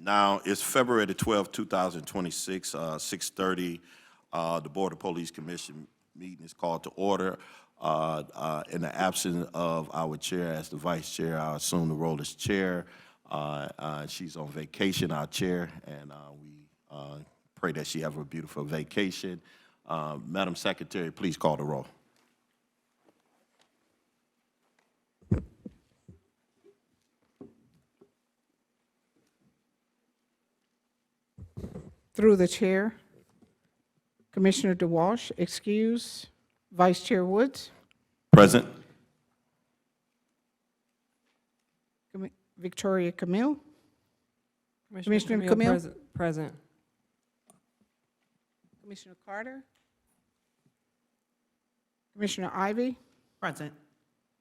Now, it's February the 12th, 2026, 6:30. The Board of Police Commission meeting is called to order. In the absence of our chair, as the vice chair, I assume the role as chair. She's on vacation, our chair, and we pray that she have a beautiful vacation. Madam Secretary, please call the roll. Through the chair, Commissioner DeWalsh, excuse. Vice Chair Woods. Present. Victoria Camille. Commissioner Camille. Present. Commissioner Carter. Commissioner Ivey. Present.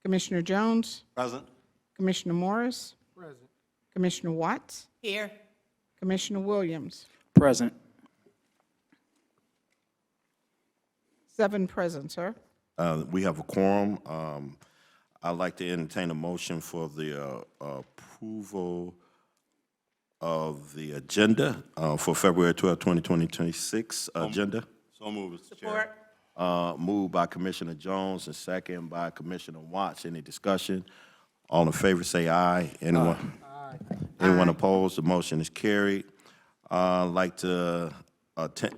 Commissioner Jones. Present. Commissioner Morris. Present. Commissioner Watts. Here. Commissioner Williams. Present. 7 present, sir. We have a quorum. I'd like to entertain a motion for the approval of the agenda for February 12, 2026 agenda. So moved, Mr. Support. Chair. Moved by Commissioner Jones and second by Commissioner Watts. Any discussion? All in favor say aye. Anyone? Anyone opposed? The motion is carried. I'd like to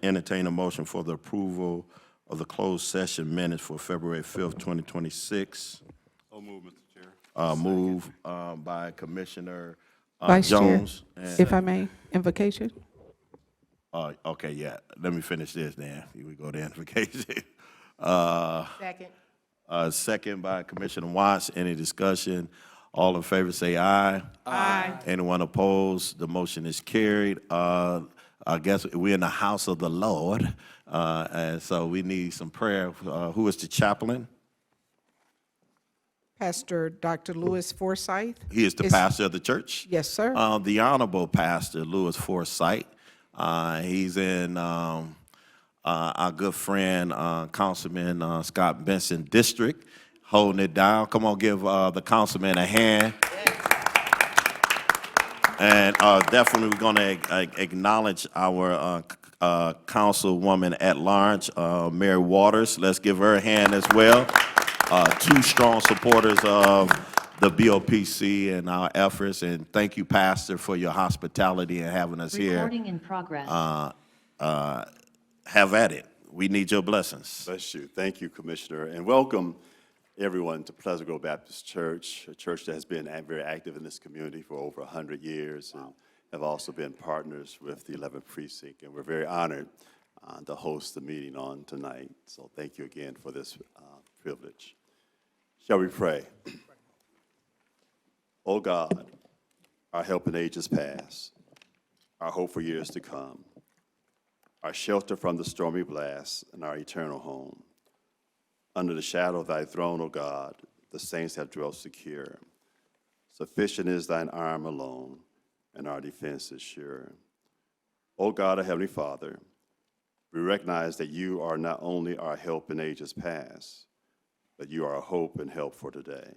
entertain a motion for the approval of the closed session minutes for February 5th, 2026. So moved, Mr. Chair. Moved by Commissioner Vice Jones. Chair, and- if I may, invocation. Okay, yeah. Let me finish this then. We go to invocation. Second. Second by Commissioner Watts. Any discussion? All in favor say aye. Aye. Anyone opposed? The motion is carried. I guess we're in the house of the Lord, and so we need some prayer. Who is the chaplain? Pastor Dr. Lewis Forsythe. He is the pastor of the church. Yes, sir. The Honorable Pastor Lewis Forsythe. He's in our good friend, Councilman Scott Benson District, holding it down. Come on, give the councilman a hand. And definitely we're going to acknowledge our councilwoman at large, Mary Waters. Let's give her a hand as well. 2 strong supporters of the BOPC and our efforts. And thank you, Pastor, for your hospitality and having us here. Recording in progress. Have at it. We need your blessings. Bless you. Thank you, Commissioner. And welcome, everyone, to Pleasant Grove Baptist Church, a church that has been very active in this community for over 100 years and have also been partners with the 11th Precinct. And we're very honored to host the meeting on tonight. So thank you again for this privilege. Shall we pray? Oh God, our help in ages past, our hope for years to come, our shelter from the stormy blast, and our eternal home. Under the shadow of thy throne, O God, the saints have dwelt secure. Sufficient is thine arm alone, and our defense is sure. O God, our Heavenly Father, we recognize that you are not only our help in ages past, but you are our hope and help for today.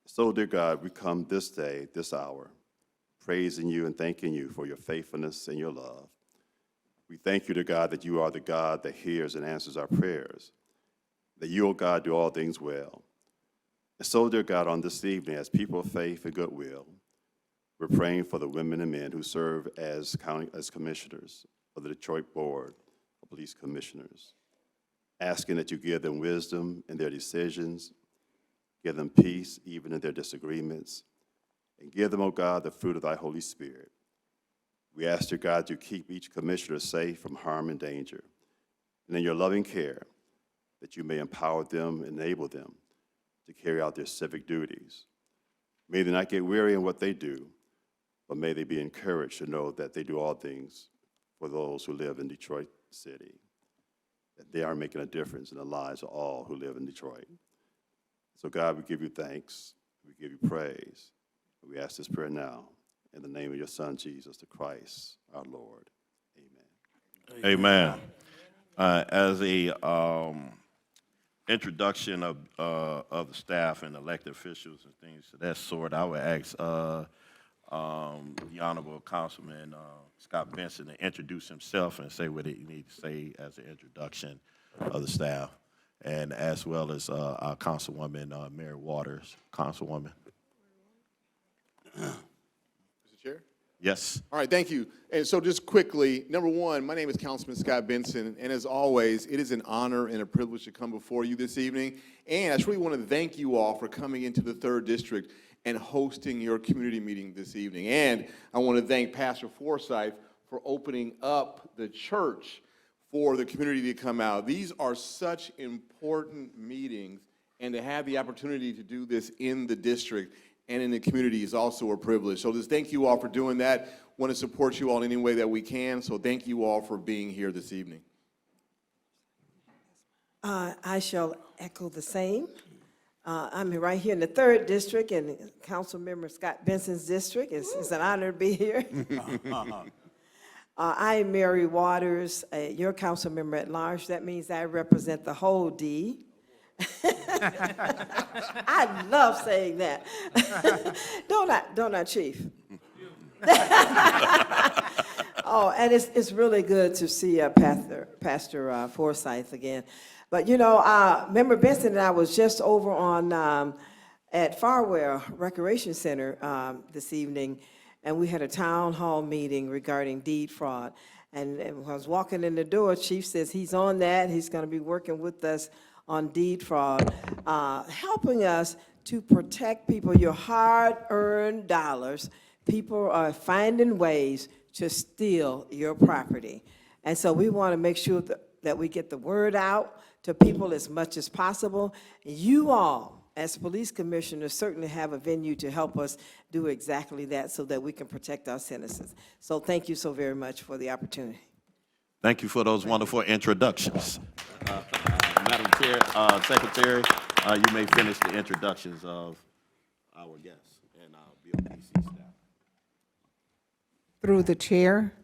So, dear God, we come this day, this hour, praising you and thanking you for your faithfulness and your love. We thank you, dear God, that you are the God that hears and answers our prayers, that you, O God, do all things well. And so, dear God, on this evening, as people of faith and goodwill, we're praying for the women and men who serve as commissioners of the Detroit Board of Police Commissioners, asking that you give them wisdom in their decisions, give them peace even in their disagreements, and give them, O God, the fruit of thy Holy Spirit. We ask, dear God, to keep each commissioner safe from harm and danger, and in your loving care, that you may empower them, enable them to carry out their civic duties. May they not get weary in what they do, but may they be encouraged to know that they do all things for those who live in Detroit City, that they are making a difference in the lives of all who live in Detroit. So God, we give you thanks, we give you praise. We ask this prayer now in the name of your Son, Jesus the Christ, our Lord. Amen. Amen. As a introduction of the staff and elected officials and things of that sort, I would ask the Honorable Councilman Scott Benson to introduce himself and say what he needs to say as an introduction of the staff, and as well as our Councilwoman Mary Waters. Councilwoman. Mr. Chair? Yes. All right, thank you. And so just quickly, number one, my name is Councilman Scott Benson, and as always, it is an honor and a privilege to come before you this evening. And I just really want to thank you all for coming into the 3rd District and hosting your community meeting this evening. And I want to thank Pastor Forsyth for opening up the church for the community to come out. These are such important meetings, and to have the opportunity to do this in the district and in the community is also a privilege. So just thank you all for doing that. Want to support you all in any way that we can, so thank you all for being here this evening. I shall echo the same. I'm right here in the 3rd District, and Councilmember Scott Benson's district. It's an honor to be here. I am Mary Waters, your council member at large. That means I represent the whole D. I love saying that. Don't I, Chief? Oh, and it's really good to see Pastor Forsyth again. But you know, Member Benson and I was just over on at Farwell Recreation Center this evening, and we had a town hall meeting regarding deed fraud. And when I was walking in the door, Chief says he's on that. He's going to be working with us on deed fraud, helping us to protect people, your hard-earned dollars. People are finding ways to steal your property. And so we want to make sure that we get the word out to people as much as possible. You all, as police commissioners, certainly have a venue to help us do exactly that so that we can protect our citizens. So thank you so very much for the opportunity. Thank you for those wonderful introductions. Madam Chair, Secretary, you may finish the introductions of our guests and our BOPC staff. Through the chair,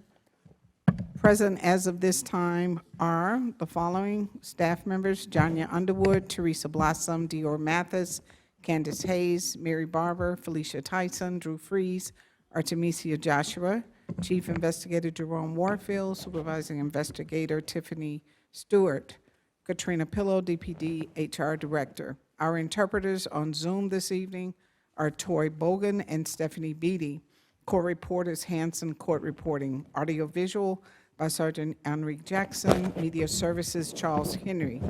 present as of this time are the following staff members: Janya Underwood, Teresa Blossom, Dior Mathis, Candace Hayes, Mary Barber, Felicia Tyson, Drew Freeze, Artemisia Joshua, Chief Investigator Jerome Warfield, Supervising Investigator Tiffany Stewart, Katrina Pillow, DPD HR Director. Our interpreters on Zoom this evening are Tori Bogan and Stephanie Beatty. Court reporters Hanson Court Reporting. Audiovisual by Sergeant Enrique Jackson. Media Services Charles Henry.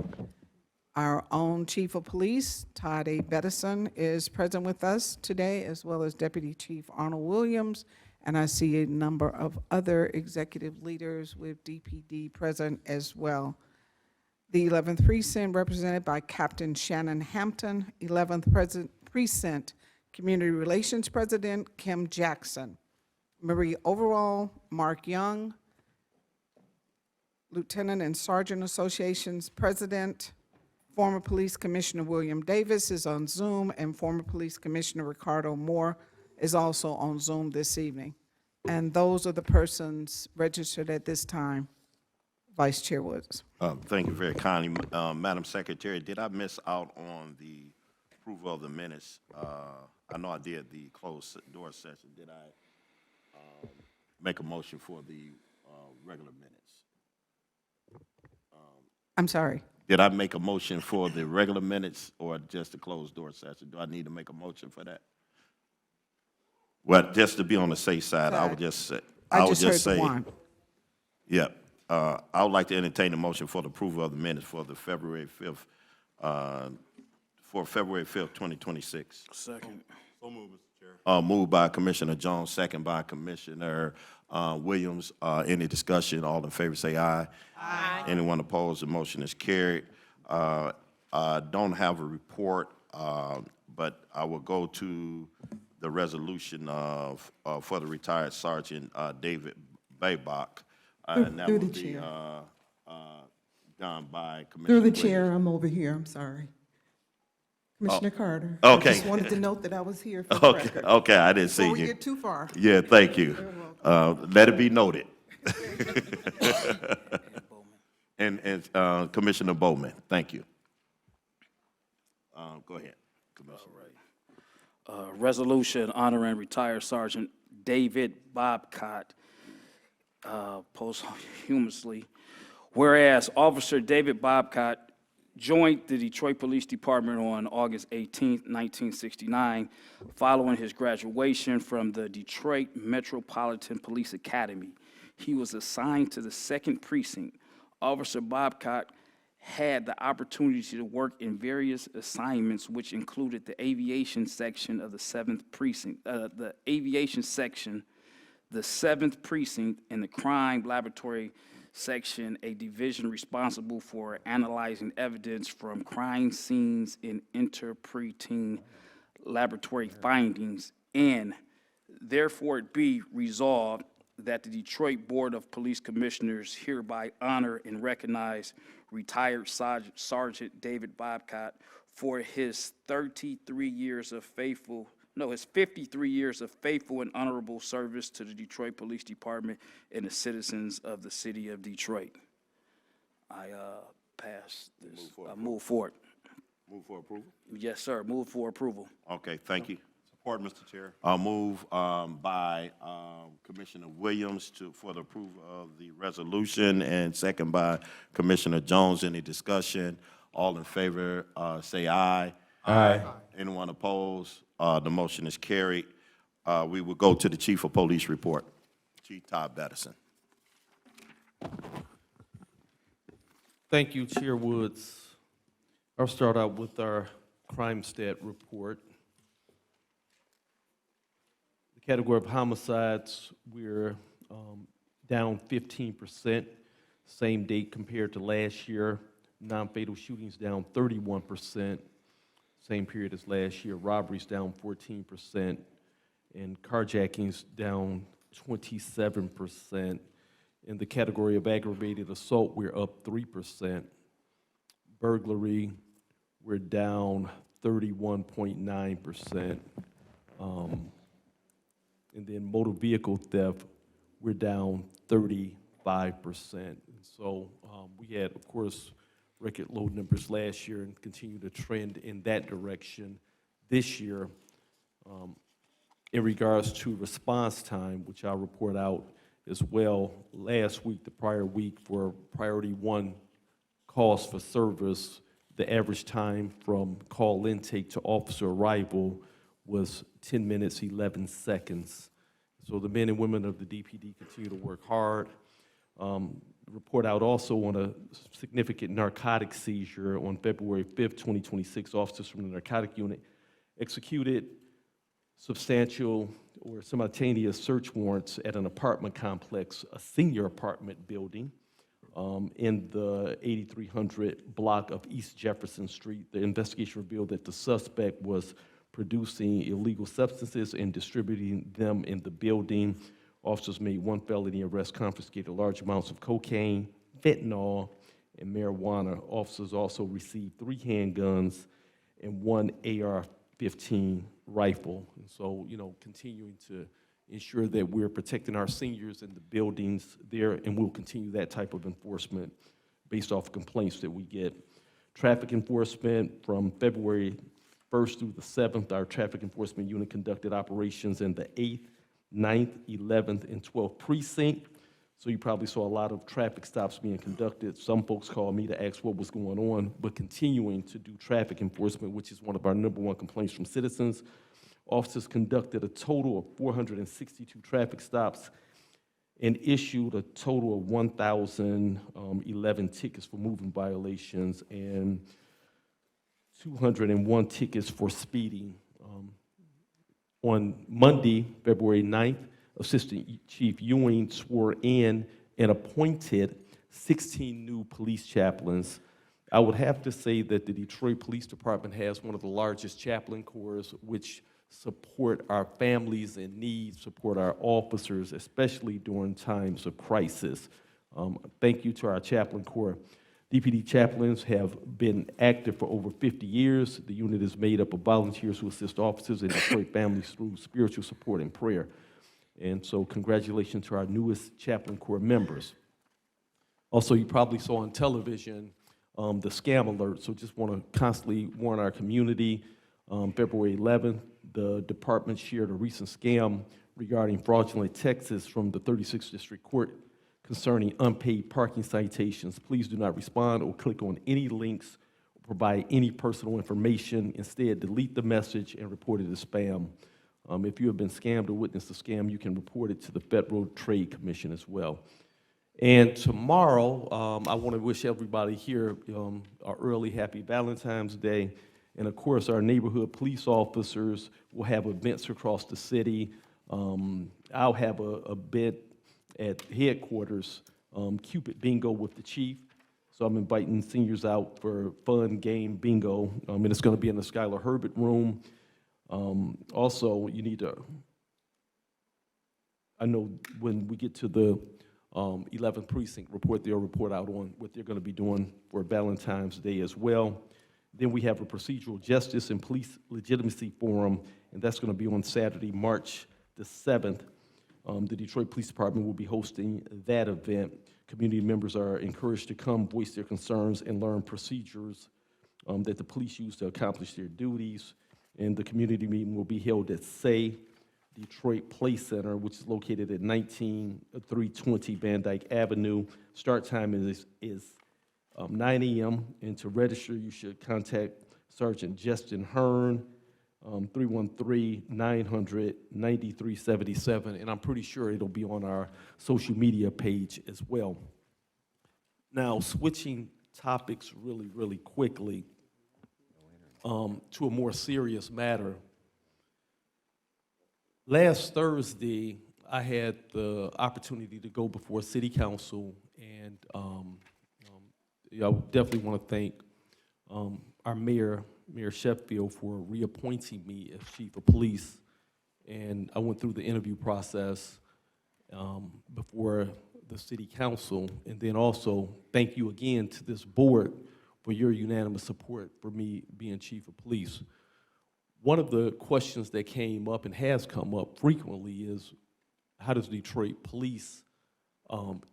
Our own Chief of Police, Todd A. Bettison, is present with us today, as well as Deputy Chief Arnold Williams. And I see a number of other executive leaders with DPD present as well. The 11th Precinct represented by Captain Shannon Hampton, 11th Precinct Community Relations President Kim Jackson, Marie Overall, Mark Young, Lieutenant and Sergeant Associations President, former Police Commissioner William Davis is on Zoom, and former Police Commissioner Ricardo Moore is also on Zoom this evening. And those are the persons registered at this time. Vice Chair Woods. Thank you very kindly. Madam Secretary, did I miss out on the approval of the minutes? I know I did the closed door session. Did I make a motion for the regular minutes? I'm sorry. Did I make a motion for the regular minutes or just the closed door session? Do I need to make a motion for that? Well, just to be on the safe side, I would just say. I just heard the one. Yeah. I would like to entertain a motion for the approval of the minutes for the February 5th, 2026. Second. So moved, Mr. Chair. Moved by Commissioner Jones, second by Commissioner Williams. Any discussion? All in favor say aye. Aye. Anyone opposed? The motion is carried. I don't have a report, but I will go to the resolution of for the retired Sergeant David Baybach. And that will be done by Commissioner Through the Williams. chair, I'm over here, I'm sorry. Commissioner Carter. Okay. I just wanted to note that I was here for the Okay, record. okay, I didn't see Before we you. get too far. Yeah, thank you. Let it be noted. And Commissioner Bowman, thank you. Go ahead, Commissioner. Resolution honoring retired Sergeant David Bobcott posthumously. Whereas Officer David Bobcott joined the Detroit Police Department on August 18, 1969, following his graduation from the Detroit Metropolitan Police Academy. He was assigned to the 2nd Precinct. Officer Bobcott had the opportunity to work in various assignments, which included the aviation section of the 7th Precinct, the 7th Precinct, and the crime laboratory section, a division responsible for analyzing evidence from crime scenes and interpreting laboratory findings. And therefore it be resolved that the Detroit Board of Police Commissioners hereby honor and recognize retired Sergeant David Bobcott for his 53 years of his 53 years of faithful and honorable service to the Detroit Police Department and the citizens of the city of Detroit. I pass this. Move forward. Move for approval? Yes, sir. Move for approval. Okay, thank you. Support, Mr. Chair. Move by Commissioner Williams for the approval of the resolution, and second by Commissioner Jones. Any discussion? All in favor, say aye. Aye. Anyone opposed? The motion is carried. We will go to the Chief of Police report. Chief Todd Bettison. Thank you, Chair Woods. I'll start out with our crime stat report. The category of homicides, we're down 15%, same date compared to last year. Non-fatal shootings down 31%, same period as last year. Robberies down 14%, and carjackings down 27%. In the category of aggravated assault, we're up 3%. Burglary, we're down 31.9%. And then motor vehicle theft, we're down 35%. And so we had, of course, record low numbers last year and continue to trend in that direction this year. In regards to response time, which I'll report out as well, last week, the prior week, for priority 1 calls for service, the average time from call intake to officer arrival was 10 minutes, 11 seconds. So the men and women of the DPD continue to work hard. Report out also on a significant narcotic seizure on February 5th, 2026. Officers from the narcotic unit executed substantial or simultaneous search warrants at an apartment complex, a senior apartment building in the 8300 block of East Jefferson Street. The investigation revealed that the suspect was producing illegal substances and distributing them in the building. Officers made 1 felony arrest, confiscated large amounts of cocaine, fentanyl, and marijuana. Officers also received 3 handguns and 1 AR-15 rifle. And so, continuing to ensure that we're protecting our seniors in the buildings there, and we'll continue that type of enforcement based off complaints that we get. Traffic enforcement from February 1st through the 7th, our traffic enforcement unit conducted operations in the 8th, 9th, 11th, and 12th precinct. So you probably saw a lot of traffic stops being conducted. Some folks called me to ask what was going on, but continuing to do traffic enforcement, which is one of our #1 complaints from citizens. Officers conducted a total of 462 traffic stops and issued a total of 1,011 tickets for moving violations and 201 tickets for speeding. On Monday, February 9th, Assistant Chief Ewing swore in and appointed 16 new police chaplains. I would have to say that the Detroit Police Department has one of the largest chaplain corps, which support our families in need, support our officers, especially during times of crisis. Thank you to our chaplain corps. DPD chaplains have been active for over 50 years. The unit is made up of volunteers who assist officers and Detroit families through spiritual support and prayer. And so congratulations to our newest chaplain corps members. Also, you probably saw on television the scam alert, so just want to constantly warn our community. February 11th, the department shared a recent scam regarding fraudulent texts from the 36th District Court concerning unpaid parking citations. Please do not respond or click on any links or provide any personal information. Instead, delete the message and report it as spam. If you have been scammed or witnessed a scam, you can report it to the Federal Trade Commission as well. And tomorrow, I want to wish everybody here a early happy Valentine's Day. And of course, our neighborhood police officers will have events across the city. I'll have a bit at headquarters, Cupid Bingo with the chief. So I'm inviting seniors out for fun game bingo, and it's going to be in the Skylar Herbert room. Also, you need to, I know when we get to the 11th precinct report, they'll report out on what they're going to be doing for Valentine's Day as well. Then we have a procedural justice and police legitimacy forum, and that's going to be on Saturday, March the 7th. The Detroit Police Department will be hosting that event. Community members are encouraged to come voice their concerns and learn procedures that the police use to accomplish their duties. And the community meeting will be held at SAY Detroit Play Center, which is located at 19320 Van Dyke Avenue. Start time is 9 a.m. And to register, you should contact Sergeant Justin Hearn, 313-900-9377, and I'm pretty sure it'll be on our social media page as well. Now, switching topics really, really quickly to a more serious matter. Last Thursday, I had the opportunity to go before City Council, and I definitely want to thank our Mayor Sheffield, for reappointing me as Chief of Police. And I went through the interview process before the City Council. And then also, thank you again to this board for your unanimous support for me being Chief of Police. One of the questions that came up and has come up frequently is, how does Detroit Police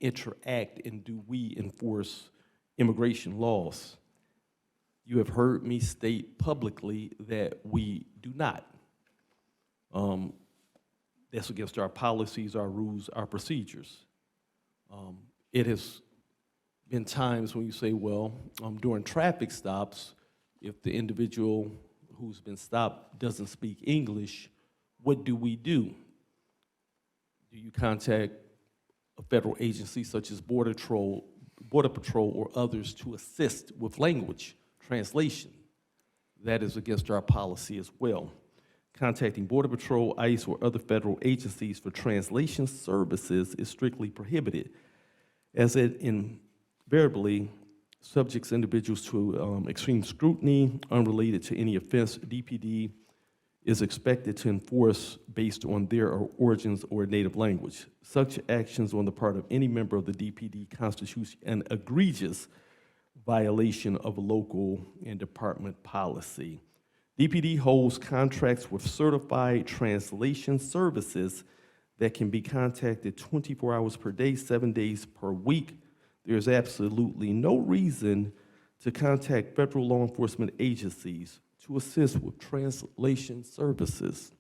interact, and do we enforce immigration laws? You have heard me state publicly that we do not. That's against our policies, our rules, our procedures. It has been times when you say, well, during traffic stops, if the individual who's been stopped doesn't speak English, what do we do? Do you contact a federal agency such as Border Patrol or others to assist with language translation? That is against our policy as well. Contacting Border Patrol, ICE, or other federal agencies for translation services is strictly prohibited, as it invariably subjects individuals to extreme scrutiny unrelated to any offense. DPD is expected to enforce based on their origins or native language. Such actions on the part of any member of the DPD constitutes an egregious violation of local and department policy. DPD holds contracts with certified translation services that can be contacted 24 hours per day, 7 days per week. There's absolutely no reason to contact federal law enforcement agencies to assist with translation services.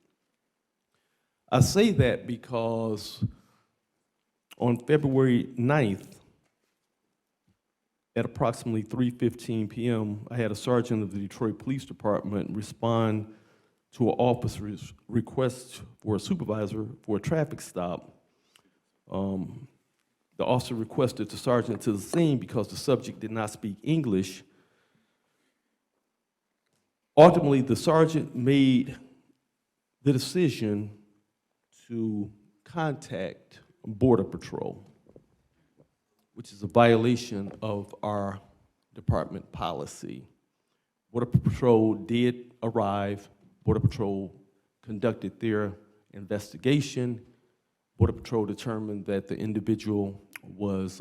I say that because on February 9th, at approximately 3:15 p.m., I had a sergeant of the Detroit Police Department respond to an officer's request for a supervisor for a traffic stop. The officer requested the sergeant to the scene because the subject did not speak English. Ultimately, the sergeant made the decision to contact Border Patrol, which is a violation of our department policy. Border Patrol did arrive. Border Patrol conducted their investigation. Border Patrol determined that the individual was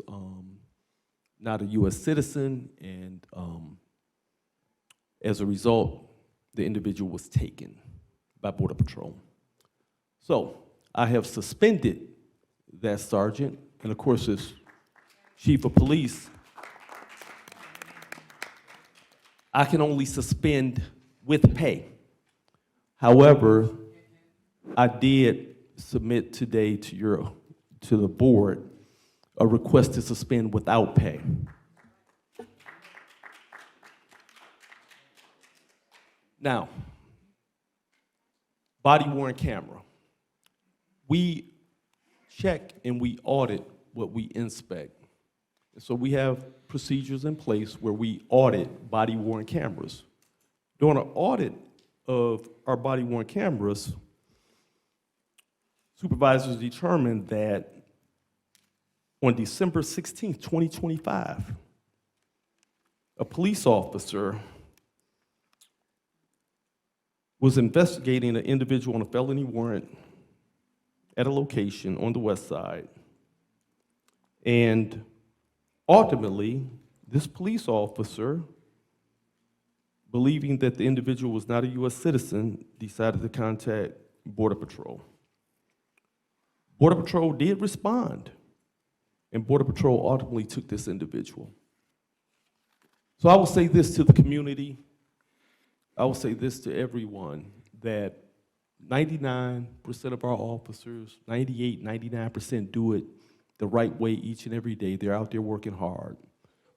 not a U.S. citizen, and as a result, the individual was taken by Border Patrol. So I have suspended that sergeant, and of course, as Chief of Police, I can only suspend with pay. However, I did submit today to the board a request to suspend without pay. Now, body-worn camera. We check and we audit what we inspect. So we have procedures in place where we audit body-worn cameras. During an audit of our body-worn cameras, supervisors determined that on December 16th, 2025, a police officer was investigating an individual on a felony warrant at a location on the west side. And ultimately, this police officer, believing that the individual was not a U.S. citizen, decided to contact Border Patrol. Border Patrol did respond, and Border Patrol ultimately took this individual. So I will say this to the community, I will say this to everyone, that 99% of our officers, 98, 99% do it the right way each and every day. They're out there working hard.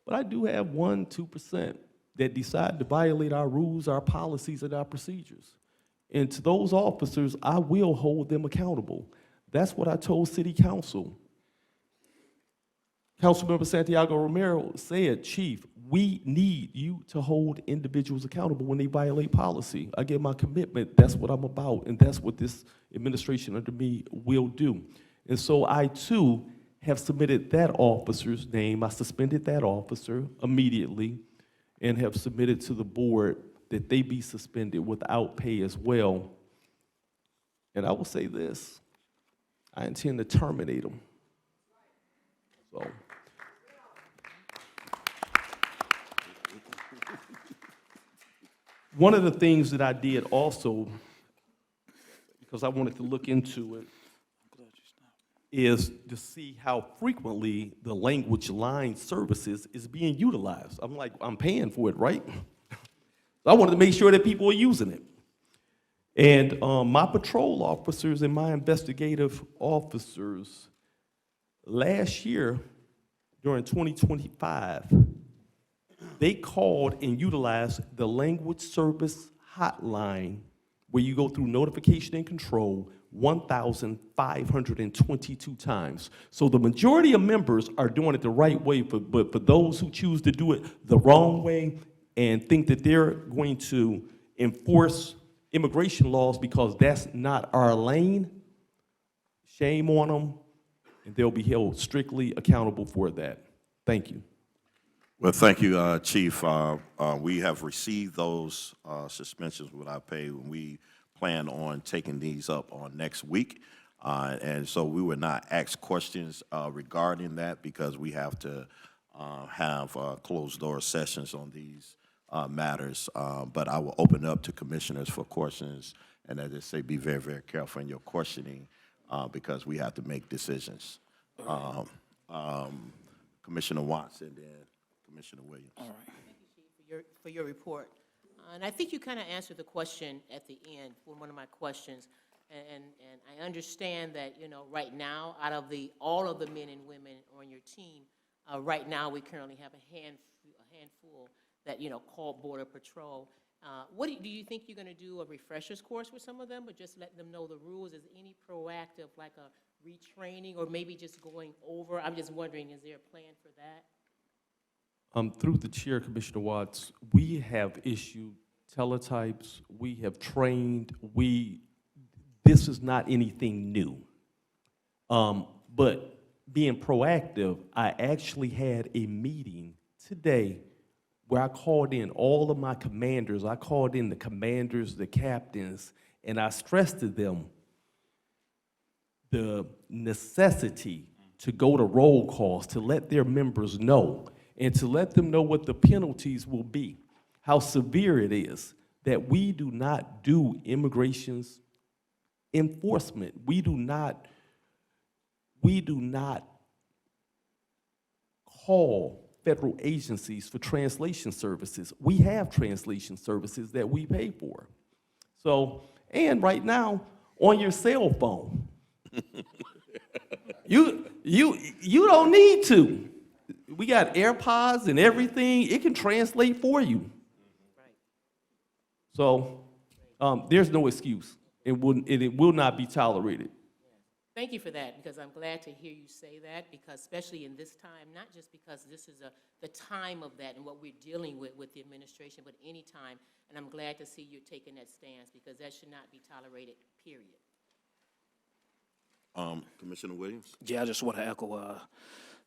But I do have 1%, 2% that decide to violate our rules, our policies, and our procedures. And to those officers, I will hold them accountable. That's what I told City Council. Councilmember Santiago Romero said, Chief, we need you to hold individuals accountable when they violate policy. I give my commitment, that's what I'm about, and that's what this administration under me will do. And so I, too, have submitted that officer's name. I suspended that officer immediately and have submitted to the board that they be suspended without pay as well. And I will say this, I intend to terminate them. So. One of the things that I did also, because I wanted to look into it, is to see how frequently the language line services is being utilized. I'm like, I'm paying for it, right? So I wanted to make sure that people are using it. And my patrol officers and my investigative officers, last year, during 2025, they called and utilized the language service hotline where you go through notification and control 1,522 times. So the majority of members are doing it the right way, but for those who choose to do it the wrong way and think that they're going to enforce immigration laws because that's not our lane, shame on them, and they'll be held strictly accountable for that. Thank you. Well, thank you, Chief. We have received those suspensions without pay, and we plan on taking these up on next week. And so we will not ask questions regarding that because we have to have closed-door sessions on these matters. But I will open up to commissioners for questions, and as I say, be very, very careful in your questioning because we have to make decisions. Commissioner Watson, then Commissioner Williams. All right. Thank you, Chief, for your report. And I think you kind of answered the question at the end for one of my questions. And I understand that, you know, right now, out of all of the men and women on your team, right now we currently have a handful that, you know, call Border Patrol. What do you think you're going to do, a refreshers course with some of them, or just let them know the rules? Is any proactive, like a retraining, or maybe just going over? I'm just wondering, is there a plan for that? Through the chair, Commissioner Watts, we have issued teletypes, we have trained, this is not anything new. But being proactive, I actually had a meeting today where I called in all of my commanders. I called in the commanders, the captains, and I stressed to them the necessity to go to roll calls, to let their members know, and to let them know what the penalties will be, how severe it is, that we do not do immigration's enforcement. We do not call federal agencies for translation services. We have translation services that we pay for. So, and right now, on your cell phone, You don't need to. We got AirPods and everything. It can translate for you. So there's no excuse. It will not be tolerated. Thank you for that, because I'm glad to hear you say that, because especially in this time, not just because this is the time of that and what we're dealing with the administration, but any time. And I'm glad to see you're taking that stance, because that should not be tolerated, period. Commissioner Williams? Yeah, I just want to echo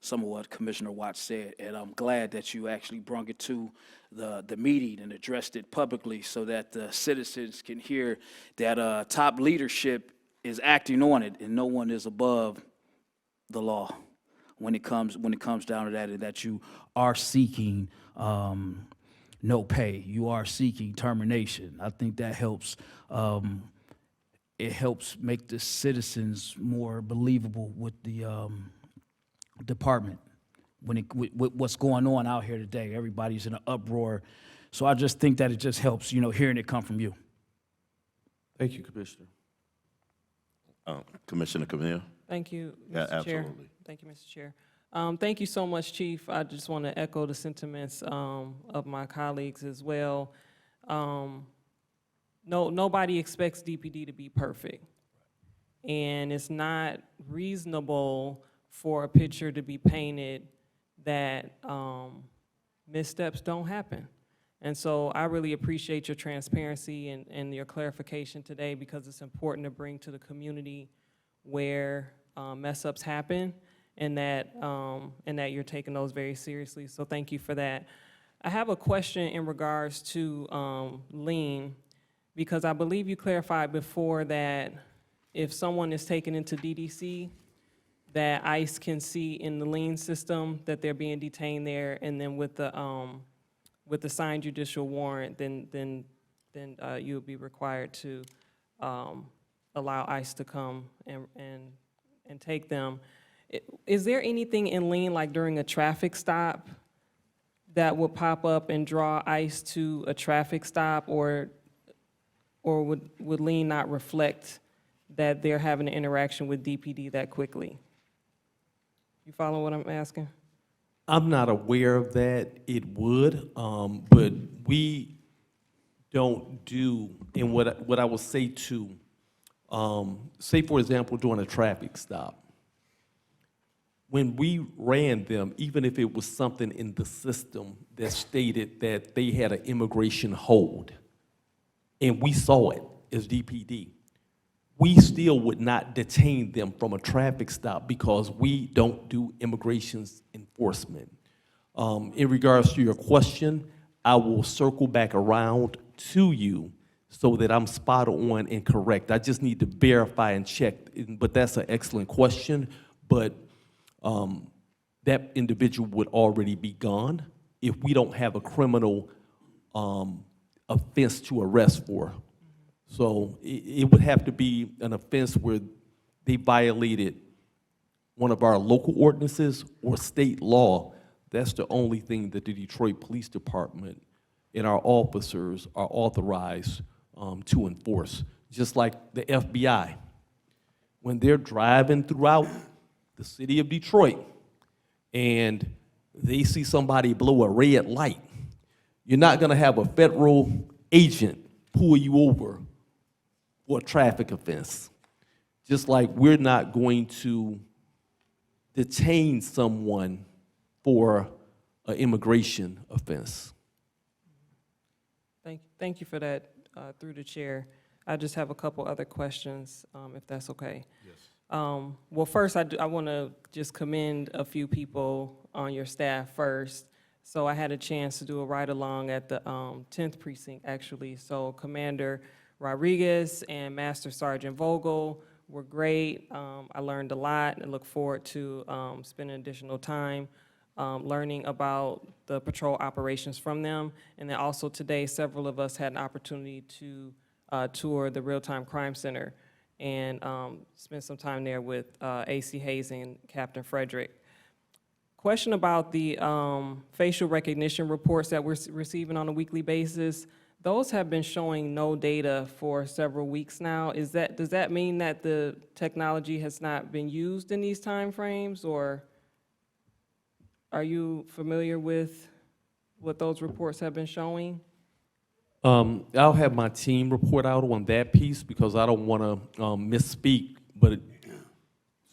some of what Commissioner Watts said, and I'm glad that you actually brought it to the meeting and addressed it publicly so that the citizens can hear that top leadership is acting on it, and no one is above the law when it comes down to that, and that you are seeking no pay, you are seeking termination. I think that helps. It helps make the citizens more believable with the department with what's going on out here today. Everybody's in an uproar, so I just think that it just helps, hearing it come from you. Thank you, Commissioner. Commissioner Camille? Thank you, Yeah, Mr. Chair. absolutely. Thank you, Mr. Chair. Thank you so much, Chief. I just want to echo the sentiments of my colleagues as well. Nobody expects DPD to be perfect. And it's not reasonable for a picture to be painted that missteps don't happen. And so I really appreciate your transparency and your clarification today, because it's important to bring to the community where mess-ups happen, and that you're taking those very seriously. So thank you for that. I have a question in regards to lien, because I believe you clarified before that if someone is taken into DDC, that ICE can see in the lien system that they're being detained there, and then with the signed judicial warrant, then you would be required to allow ICE to come and take them. Is there anything in lien, like during a traffic stop, that would pop up and draw ICE to a traffic stop, or would lien not reflect that they're having an interaction with DPD that quickly? You follow what I'm asking? I'm not aware of that. It would, but we don't do, and what I would say too, say for example, during a traffic stop, when we ran them, even if it was something in the system that stated that they had an immigration hold, and we saw it as DPD, we still would not detain them from a traffic stop, because we don't do immigration enforcement. In regards to your question, I will circle back around to you so that I'm spot on and correct. I just need to verify and check, but that's an excellent question. But that individual would already be gone if we don't have a criminal offense to arrest for. So it would have to be an offense where they violated one of our local ordinances or state law. That's the only thing that the Detroit Police Department and our officers are authorized to enforce. Just like the FBI. When they're driving throughout the city of Detroit and they see somebody blow a red light, you're not gonna have a federal agent pull you over for a traffic offense. Just like we're not going to detain someone for an immigration offense. Thank you for that, through the chair. I just have a couple other questions, if that's okay. Yes. Well, first, I want to just commend a few people on your staff first. So I had a chance to do a ride-along at the 10th precinct, actually. So Commander Rodriguez and Master Sergeant Vogel were great. I learned a lot and look forward to spending additional time learning about the patrol operations from them. And then also today, several of us had an opportunity to tour the Real-Time Crime Center and spend some time there with AC Hayes and Captain Frederick. Question about the facial recognition reports that we're receiving on a weekly basis. those have been showing no data for several weeks now. Does that mean that the technology has not been used in these timeframes, or are you familiar with what those reports have been showing? I'll have my team report out on that piece because I don't want to misspeak,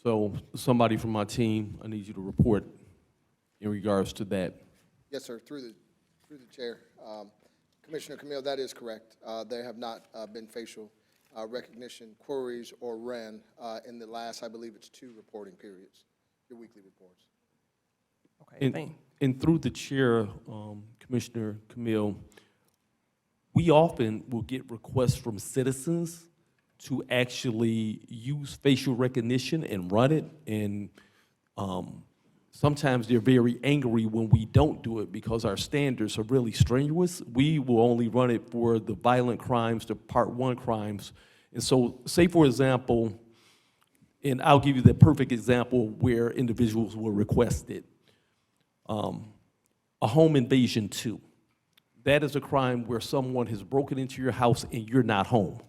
so somebody from my team, I need you to report in regards to that. Yes, sir, through the chair. Commissioner Camille, that is correct. There have not been facial recognition queries or ran in the last, I believe it's 2 reporting periods, your weekly reports. Okay, And through the chair, Commissioner Camille, we often will get requests from citizens to actually use facial recognition and run it, and sometimes they're very angry when we don't do it because our standards are really strenuous. We will only run it for the violent crimes, the Part 1 crimes. And so, say for example, and I'll give you the perfect example where individuals will request it. A home invasion 2. That is a crime where someone has broken into your house and you're not home.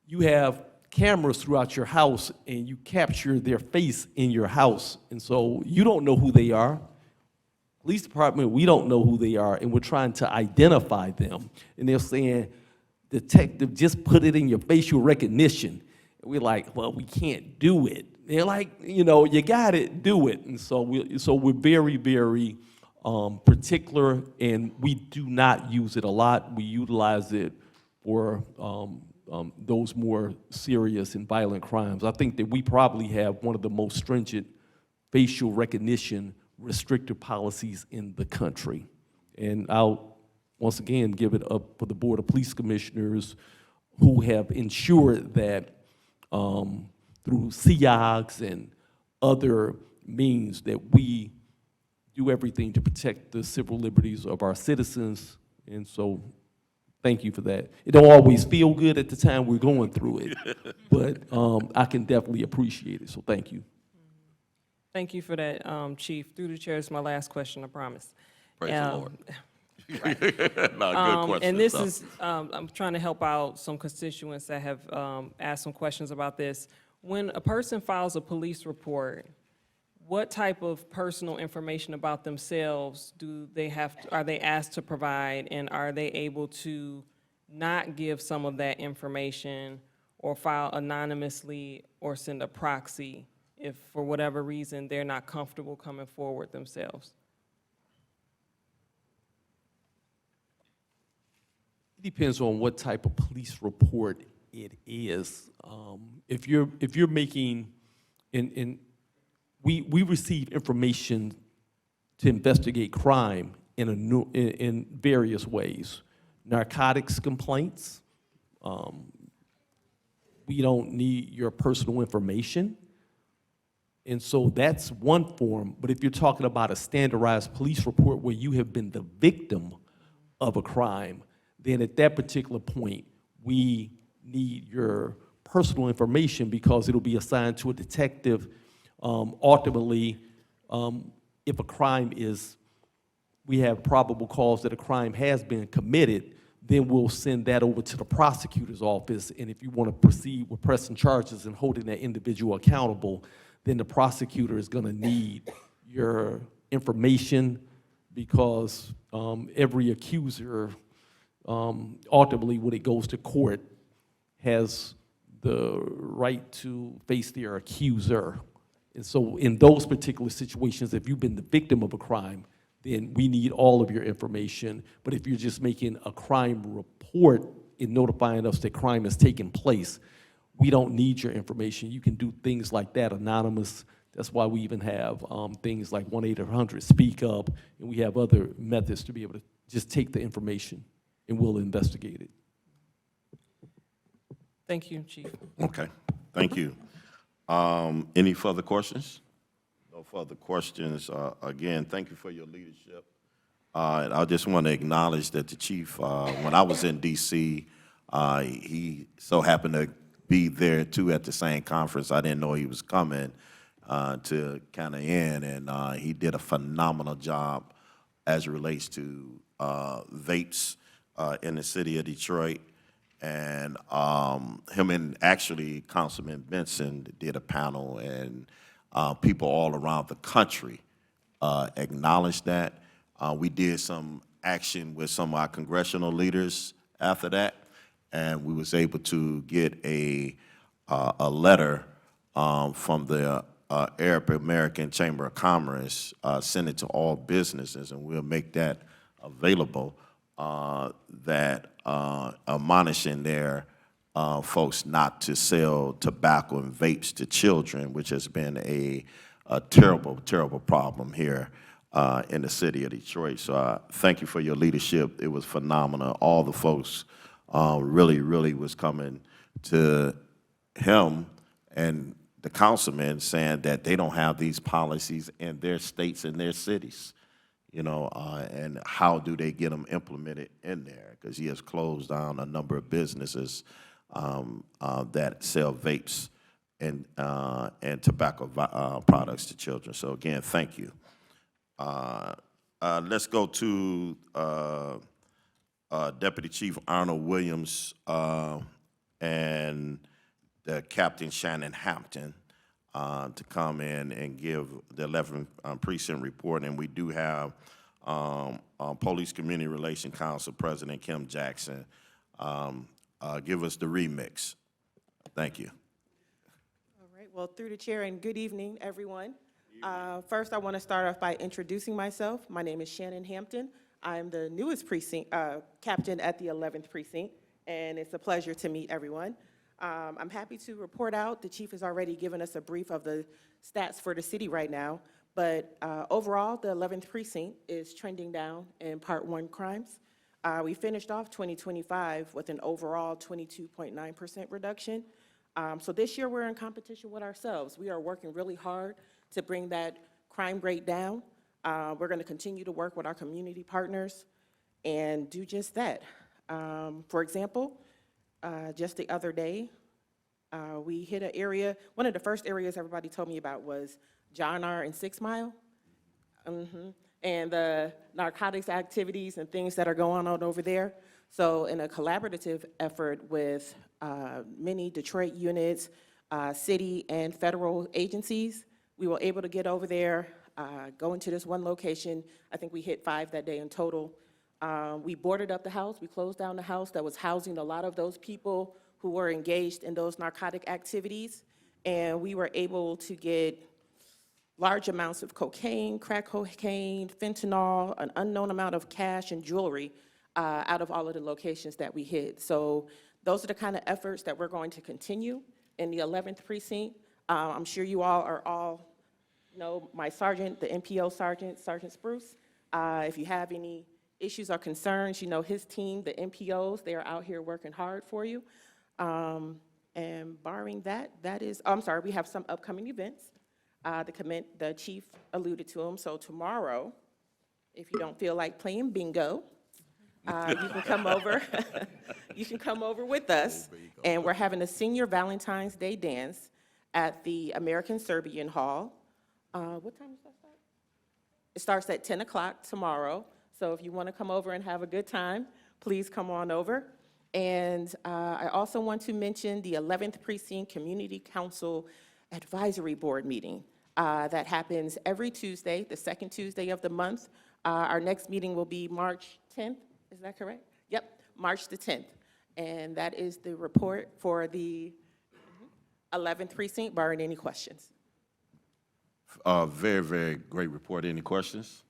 You have cameras throughout your house and you capture their face in your house. And so you don't know who they are. Police department, we don't know who they are, and we're trying to identify them. And they're saying, detective, just put it in your facial recognition. And we're like, well, we can't do it. They're like, you got it, do it. And so we're very, very particular, and we do not use it a lot. We utilize it for those more serious and violent crimes. I think that we probably have one of the most stringent facial recognition restrictive policies in the country. And I'll once again give it up for the Board of Police Commissioners who have ensured that through SEOGs and other means that we do everything to protect the civil liberties of our citizens. And so thank you for that. It don't always feel good at the time we're going through it, but I can definitely appreciate it, so thank you. Thank you for that, Chief. Through the chair, it's my last question, I promise. Praise the Lord. No, good question. And this is, I'm trying to help out some constituents that have asked some questions about this. When a person files a police report, what type of personal information about themselves are they asked to provide, and are they able to not give some of that information or file anonymously or send a proxy if for whatever reason they're not comfortable coming forward themselves? It depends on what type of police report it is. If you're making, we receive information to investigate crime in various ways. Narcotics complaints, we don't need your personal information. And so that's one form, but if you're talking about a standardized police report where you have been the victim of a crime, then at that particular point, we need your personal information because it'll be assigned to a detective. Ultimately, if a crime we have probable cause that a crime has been committed, then we'll send that over to the prosecutor's office. And if you want to proceed with pressing charges and holding that individual accountable, then the prosecutor is going to need your information because every accuser, ultimately when it goes to court, has the right to face their accuser. And so in those particular situations, if you've been the victim of a crime, then we need all of your information. But if you're just making a crime report and notifying us that crime has taken place, we don't need your information. You can do things like that anonymous. That's why we even have things like 1-800-SPEAK UP, and we have other methods to be able to just take the information and we'll investigate it. Thank you, Chief. Okay, thank you. Any further questions? No further questions. Again, thank you for your leadership. And I just want to acknowledge that the chief, when I was in D.C., he so happened to be there too at the same conference. I didn't know he was coming to kind of end, and he did a phenomenal job as it relates to vapes in the city of Detroit. And him and actually Councilman Benson did a panel, and people all around the country acknowledged that. We did some action with some of our congressional leaders after that, and we was able to get a letter from the Arab American Chamber of Commerce, sent it to all businesses, and we'll make that available, that admonishing their folks not to sell tobacco and vapes to children, which has been a terrible, terrible problem here in the city of Detroit. So thank you for your leadership. It was phenomenal. All the folks really, really was coming to him and the councilman saying that they don't have these policies in their states and their cities, you know, and how do they get them implemented in there? Because he has closed down a number of businesses that sell vapes and tobacco products to children. So again, thank you. Let's go to Deputy Chief Arnold Williams and the Captain Shannon Hampton to come in and give the 11th precinct report. And we do have Police Community Relations Council President Kim Jackson give us the remix. Thank you. All right, well, through the chair, and good evening, everyone. First, I want to start off by introducing myself. My name is Shannon Hampton. I'm the newest precinct captain at the 11th precinct, and it's a pleasure to meet everyone. I'm happy to report out. The chief has already given us a brief of the stats for the city right now, but overall, the 11th precinct is trending down in Part 1 crimes. We finished off 2025 with an overall 22.9% reduction. So this year, we're in competition with ourselves. We are working really hard to bring that crime rate down. We're going to continue to work with our community partners and do just that. For example, just the other day, we hit an area. One of the first areas everybody told me about was John R. and 6 Mile, and the narcotics activities and things that are going on over there. So in a collaborative effort with many Detroit units, city and federal agencies, we were able to get over there, go into this one location. I think we hit 5 that day in total. We boarded up the house. We closed down the house that was housing a lot of those people who were engaged in those narcotic activities. And we were able to get large amounts of cocaine, crack cocaine, fentanyl, an unknown amount of cash and jewelry out of all of the locations that we hit. So those are the kind of efforts that we're going to continue in the 11th precinct. I'm sure you all know my sergeant, the MPO sergeant, Sergeant Spruce. If you have any issues or concerns, you know his team, the MPOs, they are out here working hard for you. And barring that, I'm sorry, we have some upcoming events. The chief alluded to them. So tomorrow, if you don't feel like playing bingo, you can come over. You can come over with us, and we're having a senior Valentine's Day dance at the American Serbian Hall. What time does that start? It starts at 10 o'clock tomorrow. So if you want to come over and have a good time, please come on over. And I also want to mention the 11th Precinct Community Council Advisory Board meeting that happens every Tuesday, the second Tuesday of the month. Our next meeting will be March 10th. Is that correct? Yep, March the 10th. And that is the report for the 11th Precinct, barring any questions. Very, very great report. Any questions?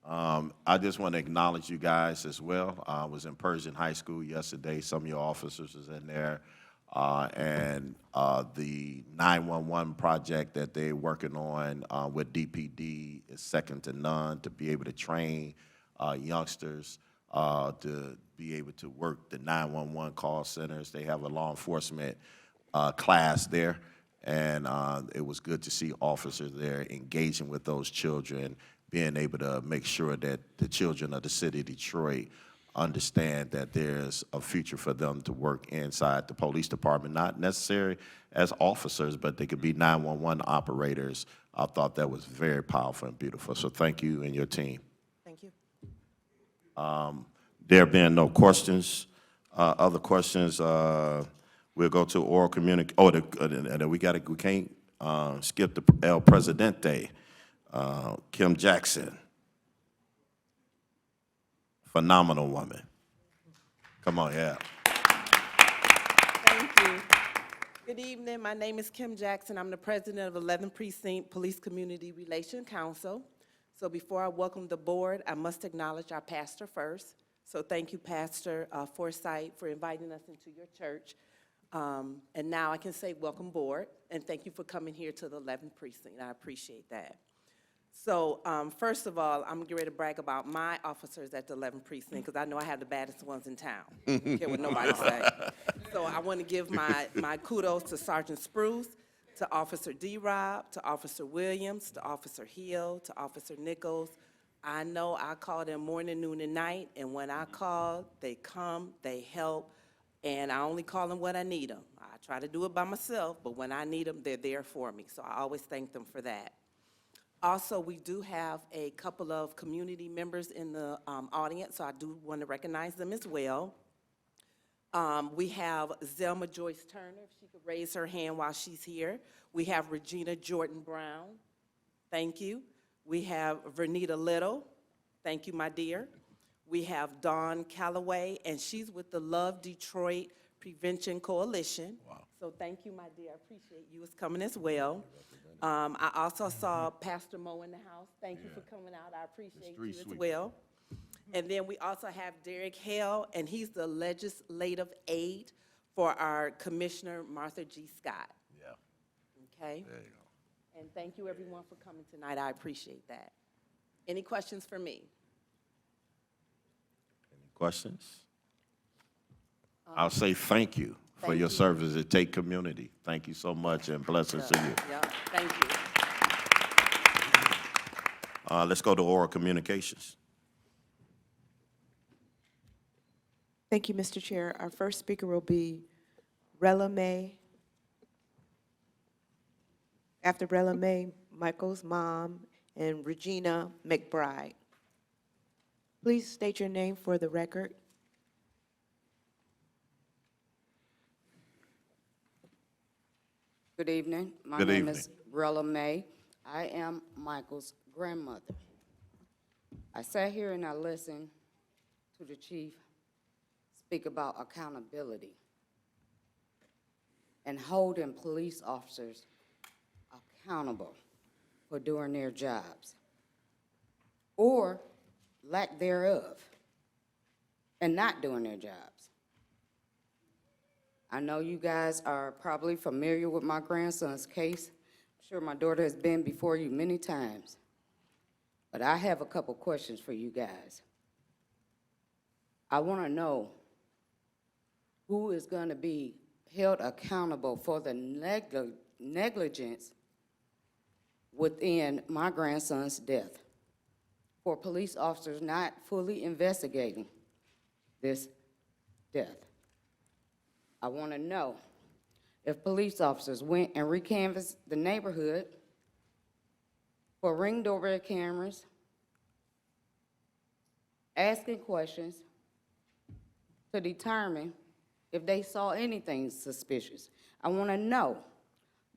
I just want to acknowledge you guys as well. I was in Pershing High School yesterday. Some of your officers was in there. And the 911 project that they're working on with DPD is second to none, to be able to train youngsters to be able to work the 911 call centers. They have a law enforcement class there. And it was good to see officers there engaging with those children, being able to make sure that the children of the city of Detroit understand that there's a future for them to work inside the police department, not necessarily as officers, but they could be 911 operators. I thought that was very powerful and beautiful. So thank you and your team. Thank you. There being no questions, other questions, we'll go to oral we can't skip the El Presidente, Kim Jackson. Phenomenal woman. Come on, yeah. Thank you. Good evening. My name is Kim Jackson. I'm the president of 11th Precinct Police Community Relation Council. So before I welcome the board, I must acknowledge our pastor first. So thank you, Pastor Forsythe, for inviting us into your church. And now I can say welcome board, and thank you for coming here to the 11th Precinct. I appreciate that. So first of all, I'm getting ready to brag about my officers at the 11th Precinct, because I know I have the baddest ones in town. I don't care what nobody say. So I want to give my kudos to Sergeant Spruce, to Officer D-Rob, to Officer Williams, to Officer Hill, to Officer Nichols. I know I call them morning, noon, and night, and when I call, they come, they help, and I only call them when I need them. I try to do it by myself, but when I need them, they're there for me. So I always thank them for that. Also, we do have a couple of community members in the audience, so I do want to recognize them as well. We have Zelma Joyce Turner, if she could raise her hand while she's here. We have Regina Jordan Brown. Thank you. We have Vernita Little. Thank you, my dear. We have Dawn Calloway, and she's with the Love Detroit Prevention Coalition. Wow. So thank you, my dear. I appreciate you as coming as well. I also saw Pastor Mo in the house. Thank you for coming out. I appreciate you as well. And then we also have Derek Hale, and he's the legislative aide for our Commissioner Martha G. Scott. Yeah. Okay? There you go. And thank you, everyone, for coming tonight. I appreciate that. Any questions for me? Any questions? I'll say thank you for Thank your you. service at Take Community. Thank you so much, and blessings to you. Yeah, thank you. Let's go to oral communications. Thank you, Mr. Chair. Our first speaker will be Rella May. After Rella May, Michael's mom and Regina McBride. Please state your name for the record. Good evening. My Good name evening. is Rella May. I am Michael's grandmother. I sat here and I listened to the chief speak about accountability and holding police officers accountable for doing their jobs or lack thereof and not doing their jobs. I know you guys are probably familiar with my grandson's case. I'm sure my daughter has been before you many times. But I have a couple questions for you guys. I want to know who is going to be held accountable for the negligence within my grandson's death, for police officers not fully investigating this death. I want to know if police officers went and recanvassed the neighborhood for ring doorbell cameras, asking questions to determine if they saw anything suspicious. I want to know,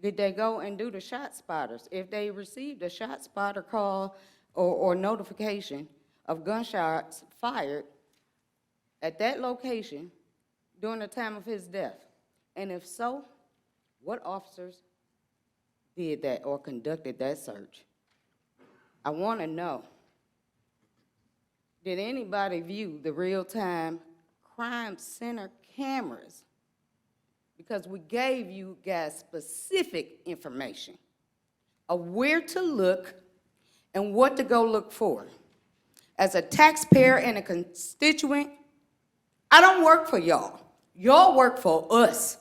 did they go and do the shot spotters? If they received a shot spotter call or notification of gunshots fired at that location during the time of his death? And if so, what officers did that or conducted that search? I want to know, did anybody view the real-time crime center cameras? Because we gave you guys specific information of where to look and what to go look for. As a taxpayer and a constituent, I don't work for y'all. Y'all work for us.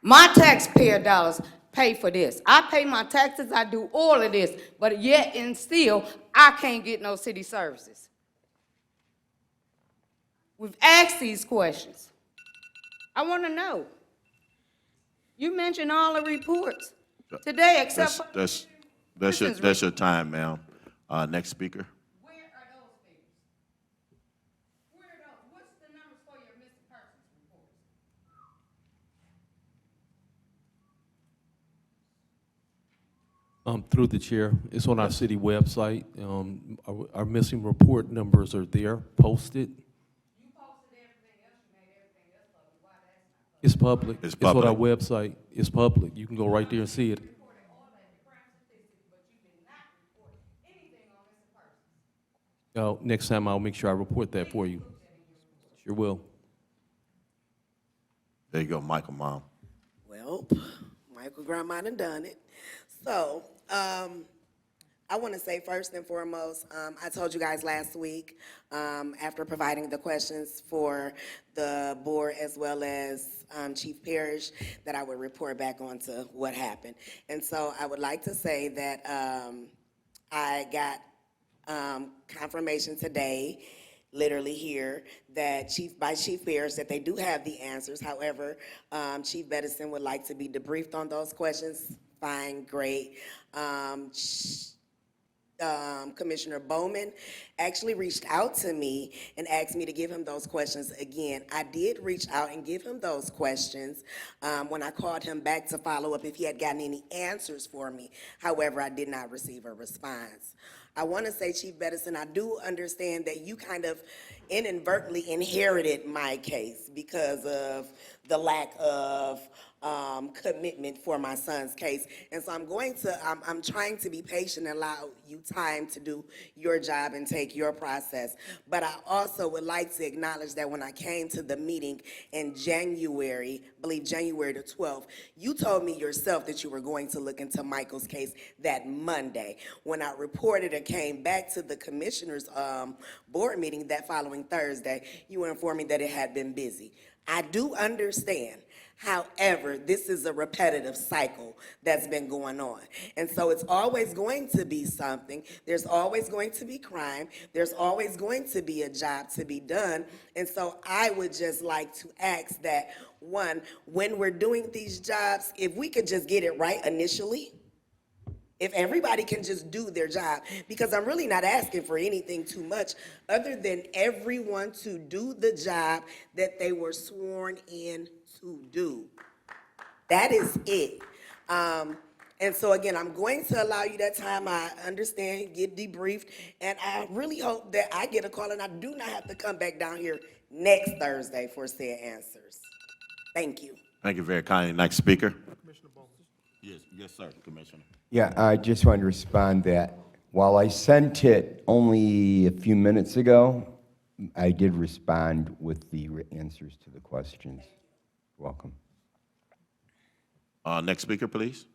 My taxpayer dollars pay for this. I pay my taxes, I do all of this, but yet and still, I can't get no city services. We've asked these questions. I want to know. You mentioned all the reports today, except for That's your time, ma'am. Next speaker. where are those figures? Through the chair, it's on our city website. Our missing report numbers are there, posted. It's public. It's It's on our public. website. It's public. You can go right there and see it. Next time I'll make sure I report that for you. Sure will. There you go, Michael, Mom. Well, Michael Grandma done it. So, I want to say first and foremost, I told you guys last week, after providing the questions for the board as well as Chief Parrish, that I would report back on to what happened. And so I would like to say that I got confirmation today, literally here, that Chief Parrish, that they do have the answers. However, Chief Bedison would like to be debriefed on those questions. Fine, great. Commissioner Bowman actually reached out to me and asked me to give him those questions again. I did reach out and give him those questions when I called him back to follow up if he had gotten any answers for me. However, I did not receive a response. I want to say, Chief Bedison, I do understand that you kind of inadvertently inherited my case because of the lack of commitment for my son's case. And so I'm trying to be patient and allow you time to do your job and take your process. But I also would like to acknowledge that when I came to the meeting in January, I believe January the 12th, you told me yourself that you were going to look into Michael's case that Monday. When I reported and came back to the commissioner's board meeting that following Thursday, you informed me that it had been busy. I do understand. However, this is a repetitive cycle that's been going on. And so it's always going to be something. There's always going to be crime. There's always going to be a job to be done. And so I would just like to ask that, one, when we're doing these jobs, if we could just get it right initially, if everybody can just do their job, because I'm really not asking for anything too much other than everyone to do the job that they were sworn in to do. That is it. And so again, I'm going to allow you that time. I understand, get debriefed, and I really hope that I get a call and I do not have to come back down here next Thursday for said answers. Thank you. Thank you very kindly. Next speaker. Yes, sir, Commissioner. Yeah, I just wanted to respond that while I sent it only a few minutes ago, I did respond with the answers to the questions. Welcome. Next speaker, please.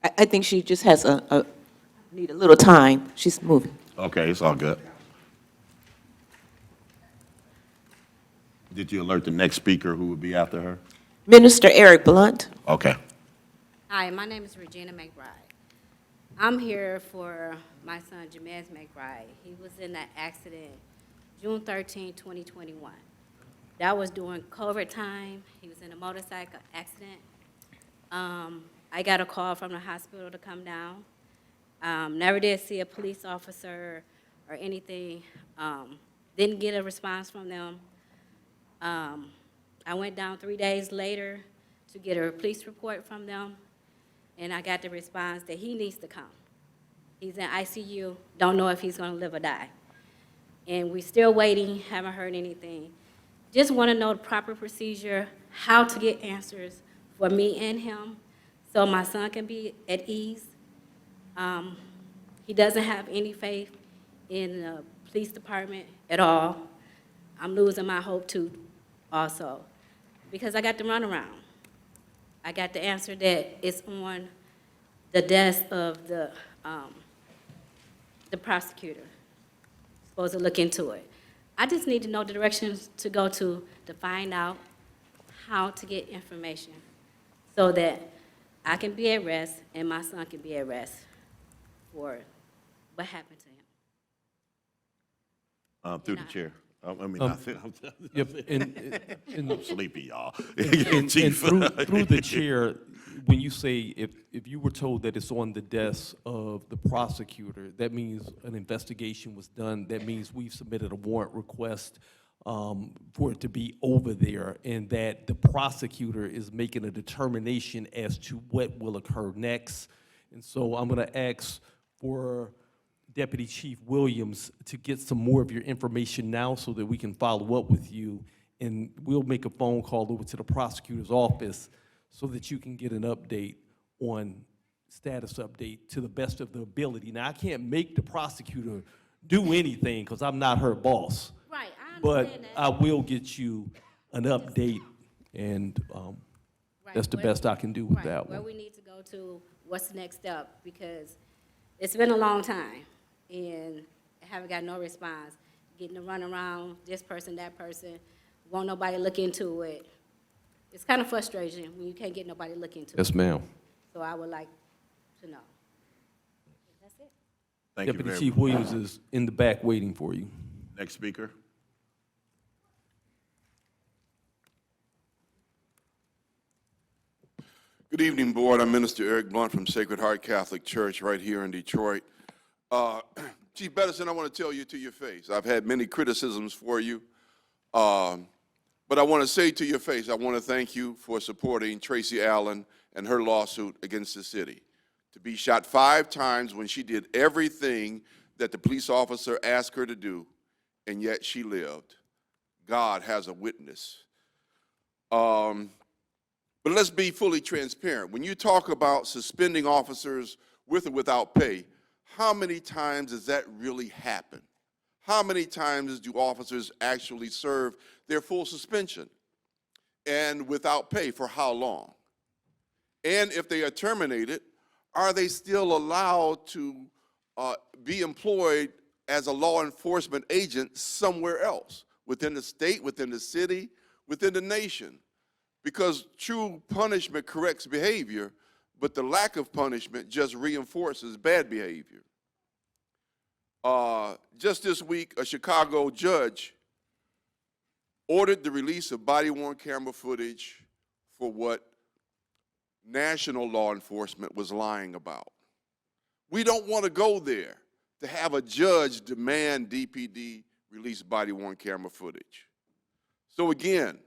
I think she just has need a little time. She's moving. Okay, it's all good. Did you alert the next speaker who would be after her? Minister Eric Blunt. Okay. Hi, my name is Regina McBride. I'm here for my son, Jamez McBride. He was in that accident June 13, 2021. That was during COVID time. He was in a motorcycle accident. I got a call from the hospital to come down. Never did see a police officer or anything. Didn't get a response from them. I went down 3 days later to get a police report from them, and I got the response that he needs to come. He's in ICU, don't know if he's gonna live or die. And we're still waiting, haven't heard anything. Just wanna know the proper procedure, how to get answers for me and him, so my son can be at ease. He doesn't have any faith in the police department at all. I'm losing my hope too, also, because I got the runaround. I got the answer that it's on the desk of the prosecutor. Supposed to look into it. I just need to know the directions to go to find out how to get information so that I can be at rest and my son can be at rest for what happened to him. Through the chair. I'm sleepy, y'all. And Chief. through the chair, when you say if you were told that it's on the desk of the prosecutor, that means an investigation was done. That means we've submitted a warrant request for it to be over there, and that the prosecutor is making a determination as to what will occur next. And so I'm going to ask for Deputy Chief Williams to get some more of your information now so that we can follow up with you, and we'll make a phone call over to the prosecutor's office so that you can get an update on status update to the best of the ability. Now, I can't make the prosecutor do anything because I'm not her boss. Right, I But understand that. I will get you an update, and that's the best I can do with that Where one. we need to go to, what's the next step, because it's been a long time, and I haven't got no response. Getting to run around, this person, that person, won't nobody look into it. It's kind of frustrating when you can't get nobody to look into it. Yes, ma'am. So I would like to know. That's it. Thank you Deputy very Chief much. Williams is in the back waiting for you. Next speaker. Good evening, Board. I'm Minister Eric Blunt from Sacred Heart Catholic Church right here in Detroit. Chief Bettison, I want to tell you to your face, I've had many criticisms for you, but I want to say to your face, I want to thank you for supporting Tracy Allen and her lawsuit against the city. To be shot 5 times when she did everything that the police officer asked her to do, and yet she lived. God has a witness. But let's be fully transparent. When you talk about suspending officers with or without pay, how many times does that really happen? How many times do officers actually serve their full suspension? And without pay, for how long? And if they are terminated, are they still allowed to be employed as a law enforcement agent somewhere else, within the state, within the city, within the nation? Because true punishment corrects behavior, but the lack of punishment just reinforces bad behavior. Just this week, a Chicago judge ordered the release of body-worn camera footage for what national law enforcement was lying about. We don't want to go there to have a judge demand DPD release body-worn camera footage. So again,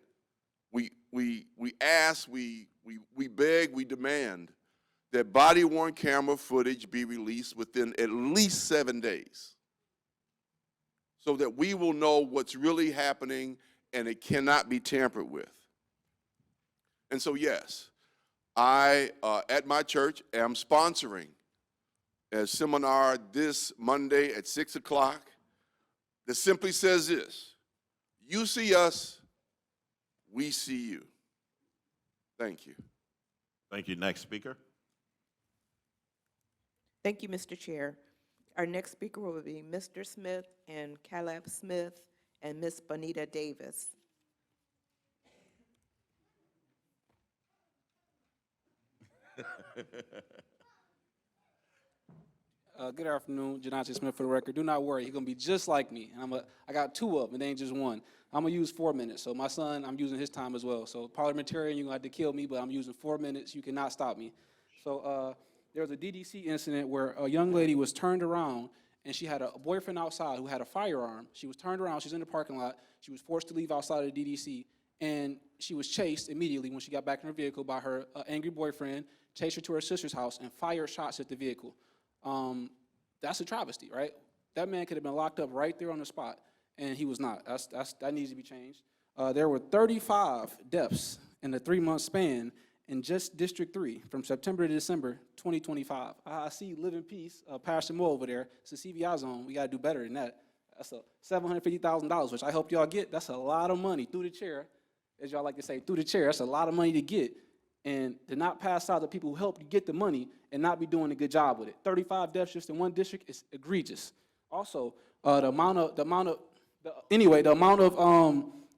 we ask, we beg, we demand that body-worn camera footage be released within at least 7 days so that we will know what's really happening and it cannot be tampered with. And so, yes, I, at my church, am sponsoring a seminar this Monday at 6 o'clock that simply says this: you see us, we see you. Thank you. Thank you. Next speaker. Thank you, Mr. Chair. Our next speaker will be Mr. Smith and Caleb Smith and Ms. Bonita Davis. Good afternoon, Janante Smith for the record. Do not worry, he's gonna be just like me. And I got 2 of them, it ain't just one. I'm gonna use 4 minutes. So my son, I'm using his time as well. So parliamentarian, you're gonna have to kill me, but I'm using 4 minutes. You cannot stop me. So there was a DDC incident where a young lady was turned around and she had a boyfriend outside who had a firearm. She was turned around, she's in the parking lot. She was forced to leave outside of the DDC, and she was chased immediately when she got back in her vehicle by her angry boyfriend, chased her to her sister's house and fired shots at the vehicle. That's a travesty, right? That man could have been locked up right there on the spot, and he was not. That needs to be changed. There were 35 deaths in a 3-month span in just District 3 from September to December 2025. I see Live in Peace, Pastor Moore over there. It's a CVI zone. We got to do better than that. That's a $750,000, which I hope y'all get. That's a lot of money through the chair, as y'all like to say, through the chair. That's a lot of money to get. And to not pass out the people who helped you get the money and not be doing a good job with it. 35 deaths just in one district is egregious. Also, the amount of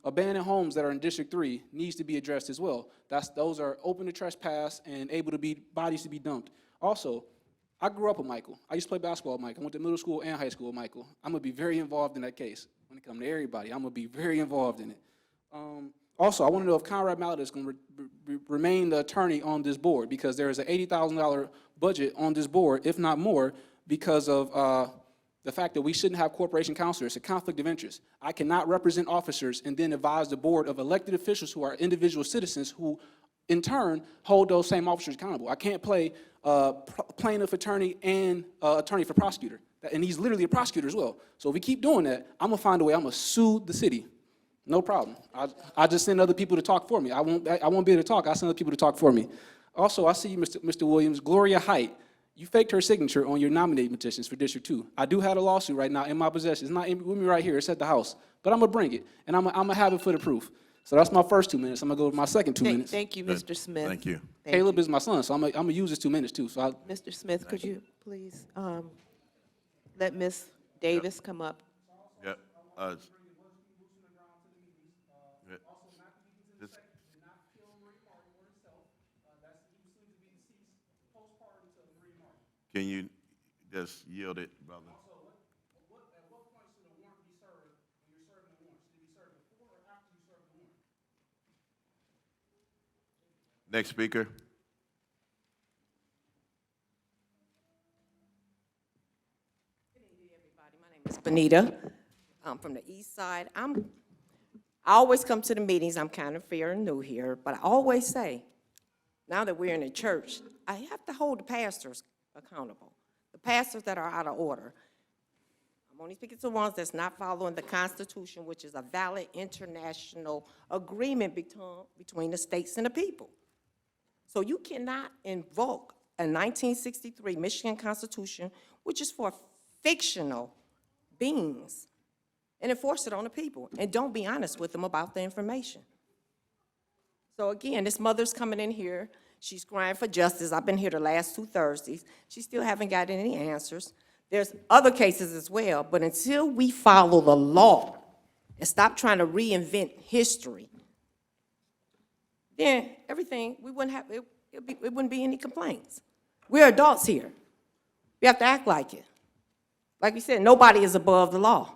abandoned homes that are in District 3 needs to be addressed as well. Those are open to trespass and able to be bodies to be dumped. Also, I grew up with Michael. I used to play basketball with Michael. I went to middle school and high school with Michael. I'm gonna be very involved in that case. When it comes to everybody, I'm gonna be very involved in it. Also, I want to know if Conrad Mallett is going to remain the attorney on this board, because there is an $80,000 budget on this board, if not more, because of the fact that we shouldn't have corporation counselors, a conflict of interest. I cannot represent officers and then advise the board of elected officials who are individual citizens who, in turn, hold those same officers accountable. I can't play plaintiff attorney and attorney for prosecutor. And he's literally a prosecutor as well. So if we keep doing that, I'm going to find a way. I'm going to sue the city. No problem. I just send other people to talk for me. I won't be able to talk. I send other people to talk for me. Also, I see you, Mr. Williams. Gloria Height, you faked her signature on your nominating petitions for District 2. I do have a lawsuit right now in my possession. It's not with me right here. It's at the house. But I'm going to bring it, and I'm going to have it for the proof. So that's my first 2 minutes. I'm going to go with my second 2 minutes. Thank you, Mr. Smith. Thank you. Caleb is my son, so I'm going to use his 2 minutes, too. So Mr. Smith, could you please let Ms. Davis come up? Yep. Can you just yield it, brother? Next speaker. Ms. Bonita. I'm from the east side. I always come to the meetings. I'm kind of fair and new here, but I always say, now that we're in the church, I have to hold the pastors accountable. The pastors that are out of order. I'm only speaking to the ones that's not following the Constitution, which is a valid international agreement between the states and the people. So you cannot invoke a 1963 Michigan Constitution, which is for fictional beings, and enforce it on the people. And don't be honest with them about the information. So again, this mother's coming in here. She's crying for justice. I've been here the last 2 Thursdays. She still haven't got any answers. There's other cases as well, but until we follow the law and stop trying to reinvent history, then everything, we wouldn't have, it wouldn't be any complaints. We're adults here. We have to act like it. Like we said, nobody is above the law.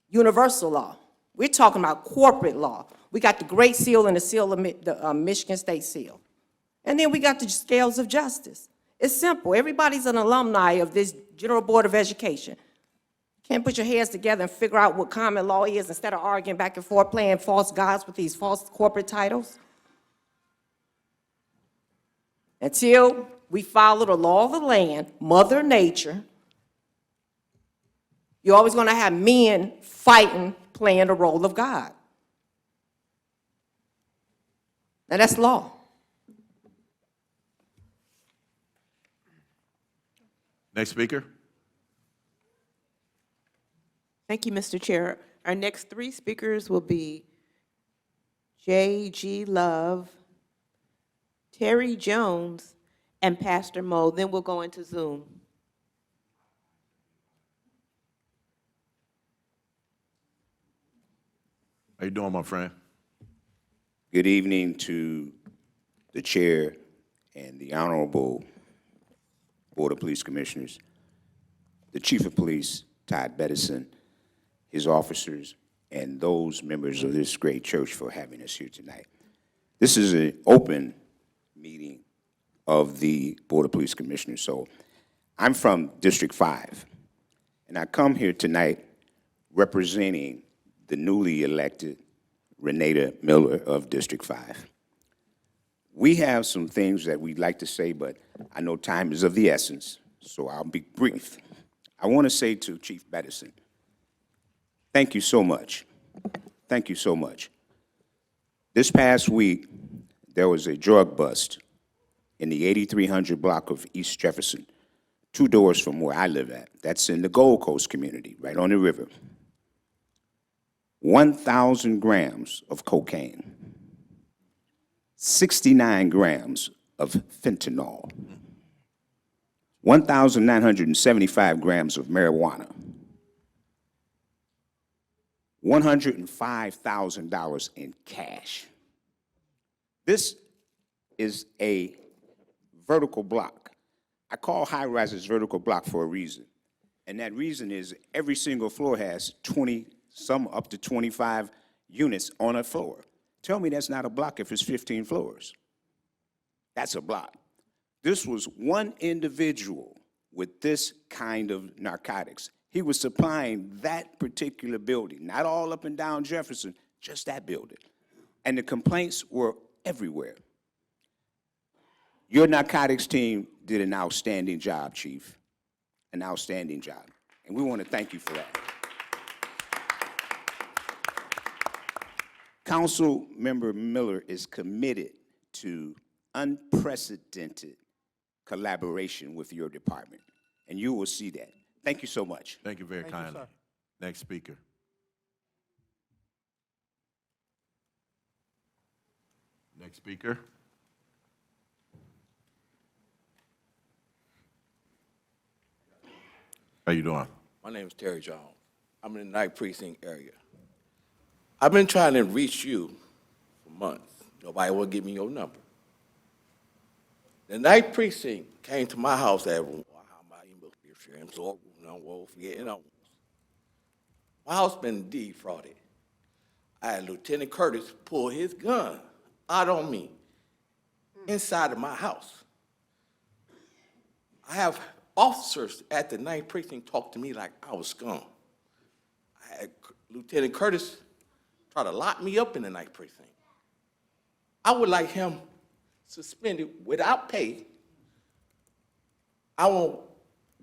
Universal law. We're talking about corporate law. We got the Great Seal and the seal of the Michigan State Seal. And then we got the scales of justice. It's simple. Everybody's an alumni of this General Board of Education. Can't put your heads together and figure out what common law is instead of arguing back and forth, playing false gods with these false corporate titles. Until we follow the law of the land, Mother Nature, you're always going to have men fighting, playing the role of God. Now that's law. Next speaker. Thank you, Mr. Chair. Our next 3 speakers will be J.G. Love, Terry Jones, and Pastor Mo. Then we'll go into Zoom. How you doing, my friend? Good evening to the chair and the Honorable Board of Police Commissioners, the Chief of Police, Todd Bettison, his officers, and those members of this great church for having us here tonight. This is an open meeting of the Board of Police Commissioners. So I'm from District 5, and I come here tonight representing the newly elected Renata Miller of District 5. We have some things that we'd like to say, but I know time is of the essence, so I'll be brief. I want to say to Chief Bettison, thank you so much. Thank you so much. This past week, there was a drug bust in the 8300 block of East Jefferson, 2 doors from where I live at. That's in the Gold Coast community, right on the river. 1,000 grams of cocaine, 69 grams of fentanyl, 1,975 grams of marijuana, $105,000 in cash. This is a vertical block. I call high-rises vertical block for a reason. And that reason is every single floor has 20, some up to 25 units on a floor. Tell me that's not a block if it's 15 floors. That's a block. This was one individual with this kind of narcotics. He was supplying that particular building, not all up and down Jefferson, just that building. And the complaints were everywhere. Your narcotics team did an outstanding job, Chief, an outstanding job. And we want to thank you for that. Council Member Miller is committed to unprecedented collaboration with your department, and you will see that. Thank you so much. Thank you very kindly. Next speaker. Next speaker. How you doing? My name is Terry Jones. I'm in the Ninth Precinct area. I've been trying to reach you for months. Nobody will give me your number. The Ninth Precinct came to my house at my house been defrauded. I had Lieutenant Curtis pull his gun out on me inside of my house. I have officers at the Ninth Precinct talk to me like I was scum. I had Lieutenant Curtis try to lock me up in the Ninth Precinct. I would like him suspended without pay. I want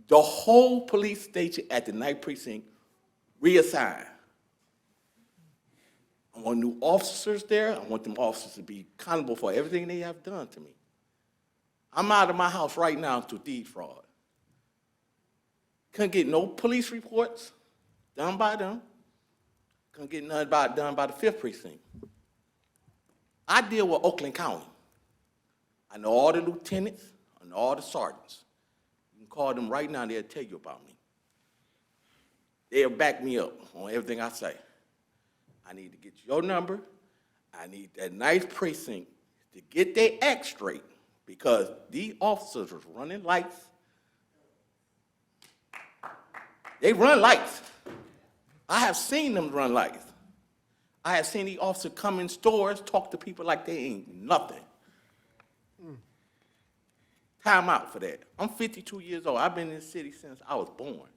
the whole police station at the Ninth Precinct reassigned. I want new officers there. I want them officers to be accountable for everything they have done to me. I'm out of my house right now to defraud. Couldn't get no police reports done by them. Couldn't get none done by the 5th Precinct. I deal with Oakland County. I know all the lieutenants, I know all the sergeants. You can call them right now, they'll tell you about me. They'll back me up on everything I say. I need to get your number. I need that Ninth Precinct to get their act straight because these officers are running lights. They run lights. I have seen them run lights. I have seen these officers come in stores, talk to people like they ain't nothing. Time out for that. I'm 52 years old. I've been in this city since I was born.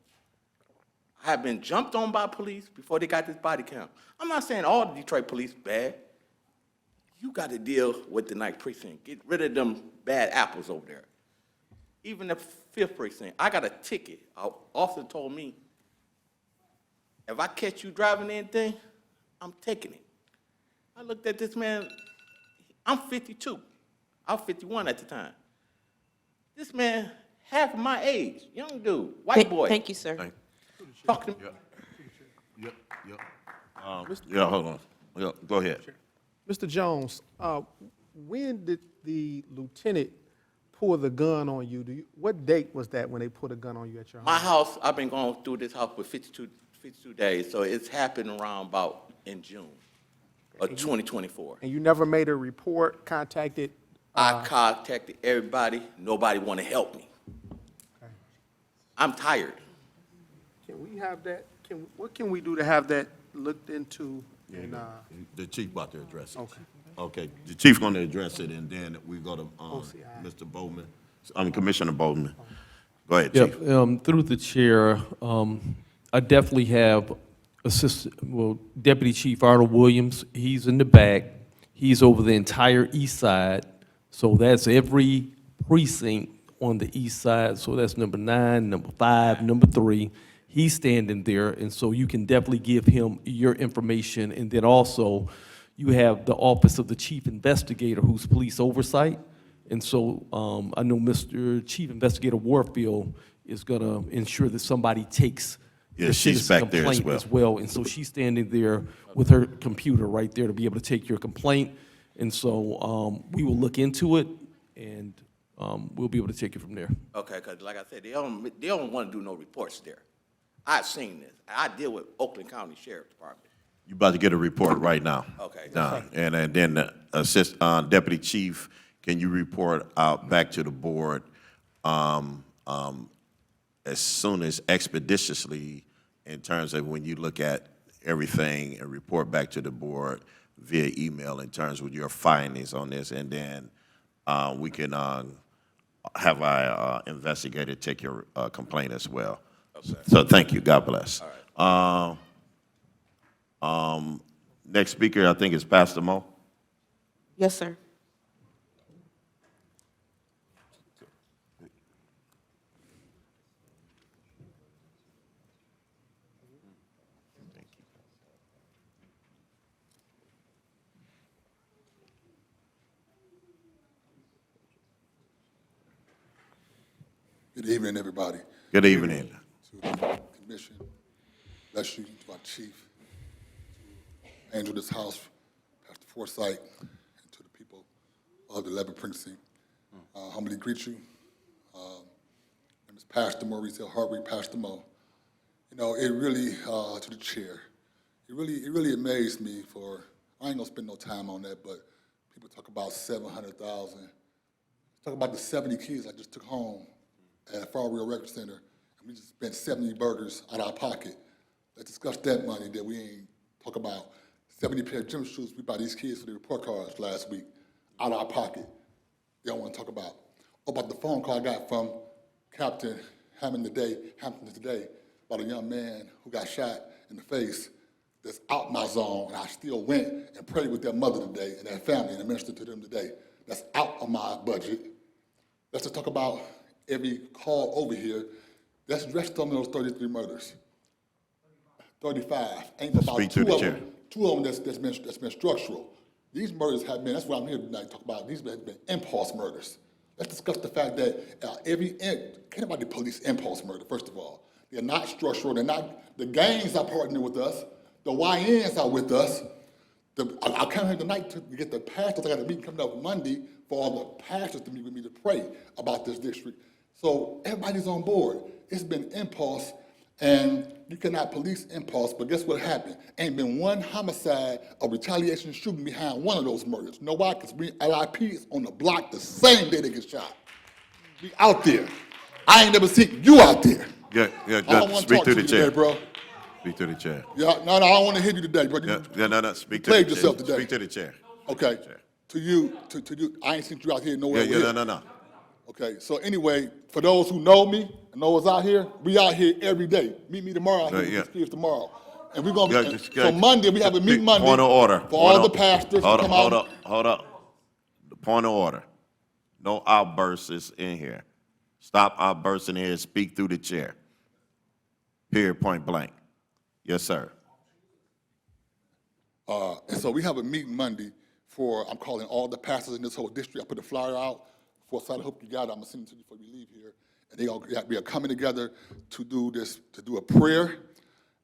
I have been jumped on by police before they got this body cam. I'm not saying all the Detroit police bad. You got to deal with the Ninth Precinct. Get rid of them bad apples over there. Even the 5th Precinct. I got a ticket. An officer told me, if I catch you driving anything, I'm taking it. I looked at this man. I'm 52. I was 51 at the time. This man, half of my age, young dude, white boy. Thank you, sir. Talking to me. Yeah, hold on. Yeah, go ahead. Mr. Jones, when did the lieutenant pull the gun on you? What date was that when they put a gun on you at your house? My house, I've been going through this house for 52 days, so it's happened around about in June of 2024. And you never made a report, contacted? I contacted everybody. Nobody want to help me. Okay. I'm tired. Can we have that, what can we do to have that looked into? And, The chief about to address it. Okay. Okay, the chief going to address it, and then we go to Mr. Bowman, Commissioner Bowman. Go ahead, Chief. Through the chair, I definitely have Deputy Chief Arnold Williams. He's in the back. He's over the entire east side. So that's every precinct on the east side. So that's number 9, number 5, number 3. He's standing there, and so you can definitely give him your information. And then also, you have the Office of the Chief Investigator, who's police oversight. And so I know Mr. Chief Investigator Warfield is going to ensure that somebody takes the she's citizen back there as complaint as well. And so she's standing there with her computer right there to be able to take your complaint. And so we will look into it, and we'll be able to take it from there. Okay, because like I said, they don't want to do no reports there. I've seen this. I deal with Oakland County Sheriff Department. You about to get a report right now. Okay. And then the Deputy Chief, can you report out back to the board as soon as expeditiously in terms of when you look at everything and report back to the board via email in terms of your findings on this, and then we can have I investigated, take your complaint as well. So thank you. God bless. Next speaker, I think, is Pastor Mo. Yes, sir. Good evening, everybody. Good evening. To the commission, bless you, to our chief, to angel this house, Pastor Forsythe, and to the people of the 11th precinct. Humbly greet you. My name is Pastor Maurice L. Harvey, Pastor Mo. You know, it really, to the chair, it really amazed me for, I ain't gonna spend no time on that, but people talk about 700,000. Talk about the 70 kids I just took home at Far Real Record Center, and we just spent 70 burgers out of our pocket. Let's discuss that money that we ain't talk about. 70 pair of gym shoes we bought these kids for the report cards last week out of our pocket. They don't want to talk about the phone call I got from Captain Hampton today about a young man who got shot in the face that's out my zone, and I still went and prayed with their mother today and their family and ministered to them today. That's out of my budget. Let's just talk about every call over here. That's dressed on those 33 murders. 35. Ain't about Speak to the chair. Two of them that's been structural. These murders have been, that's what I'm here tonight to talk about, these have been impulse murders. Let's discuss the fact that can't about the police impulse murder, first of all. They're not structural, the gangs are partnering with us, the YNs are with us. I come here tonight to get the pastors, I got a meeting coming up Monday for all the pastors to meet with me to pray about this district. So everybody's on board. It's been impulse, and you cannot police impulse, but guess what happened? Ain't been one homicide or retaliation shooting behind one of those murders. You know why? Because we LIP is on the block the same day they get shot. We out there. I ain't never seen you out there. Yeah, I don't want to talk to you today, bro. Speak to the chair. Yeah, no, I don't want to hear you today, bro. No. Speak to played the yourself chair. today. Speak to the chair. Okay. To you, I ain't seen you out here nowhere. No. Okay, so anyway, for those who know me and know us out here, we out here every day. Meet me tomorrow. I'll hear these kids tomorrow. And we're going to be, so Monday, we have a meeting Monday. Point of order. For all the pastors to come out. Hold up. The point of order. No outbursts in here. Stop outbursting here and speak through the chair. Period, point blank. Yes, sir. And so we have a meeting Monday for, I'm calling all the pastors in this whole district. I put the flyer out for, so I hope you got it. I'm gonna send it to you before you leave here. And we are coming together to do this, to do a prayer,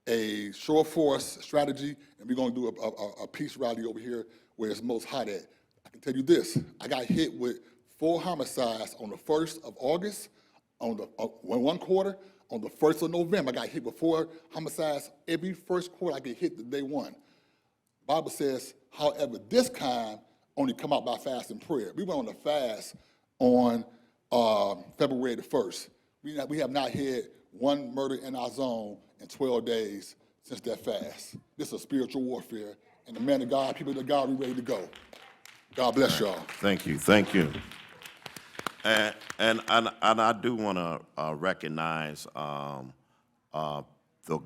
a show of force strategy, and we're gonna do a peace rally over here where it's most hot at. I can tell you this, I got hit with 4 homicides on the 1st of August, on the one quarter. On the 1st of November, I got hit with 4 homicides. Every first quarter, I get hit the day one. The Bible says, however, this kind only come out by fast and prayer. We went on a fast on February the 1st. We have not had one murder in our zone in 12 days since that fast. This is spiritual warfare, and the man of God, people of God, we ready to go. God bless y'all. Thank you. And I do want to recognize the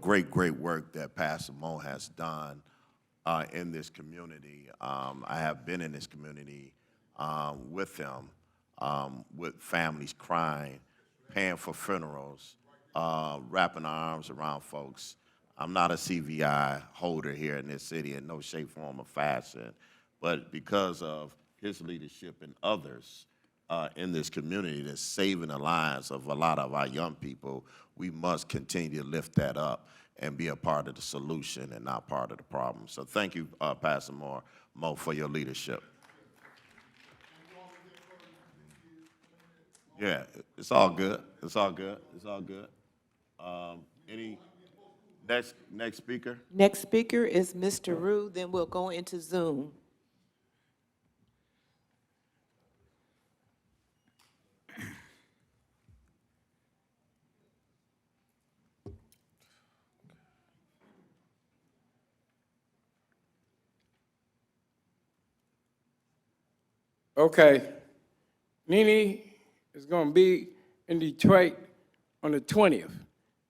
great work that Pastor Mo has done in this community. I have been in this community with them, with families crying, paying for funerals, wrapping our arms around folks. I'm not a CVI holder here in this city in no shape, form, or fashion, but because of his leadership and others in this community that's saving the lives of a lot of our young people, we must continue to lift that up and be a part of the solution and not part of the problem. So thank you, Pastor Mo, for your leadership. Yeah, it's all good. Any next speaker? Next speaker is Mr. Rue, then we'll go into Zoom. Okay. Nene, is going to be in Detroit on the 20th,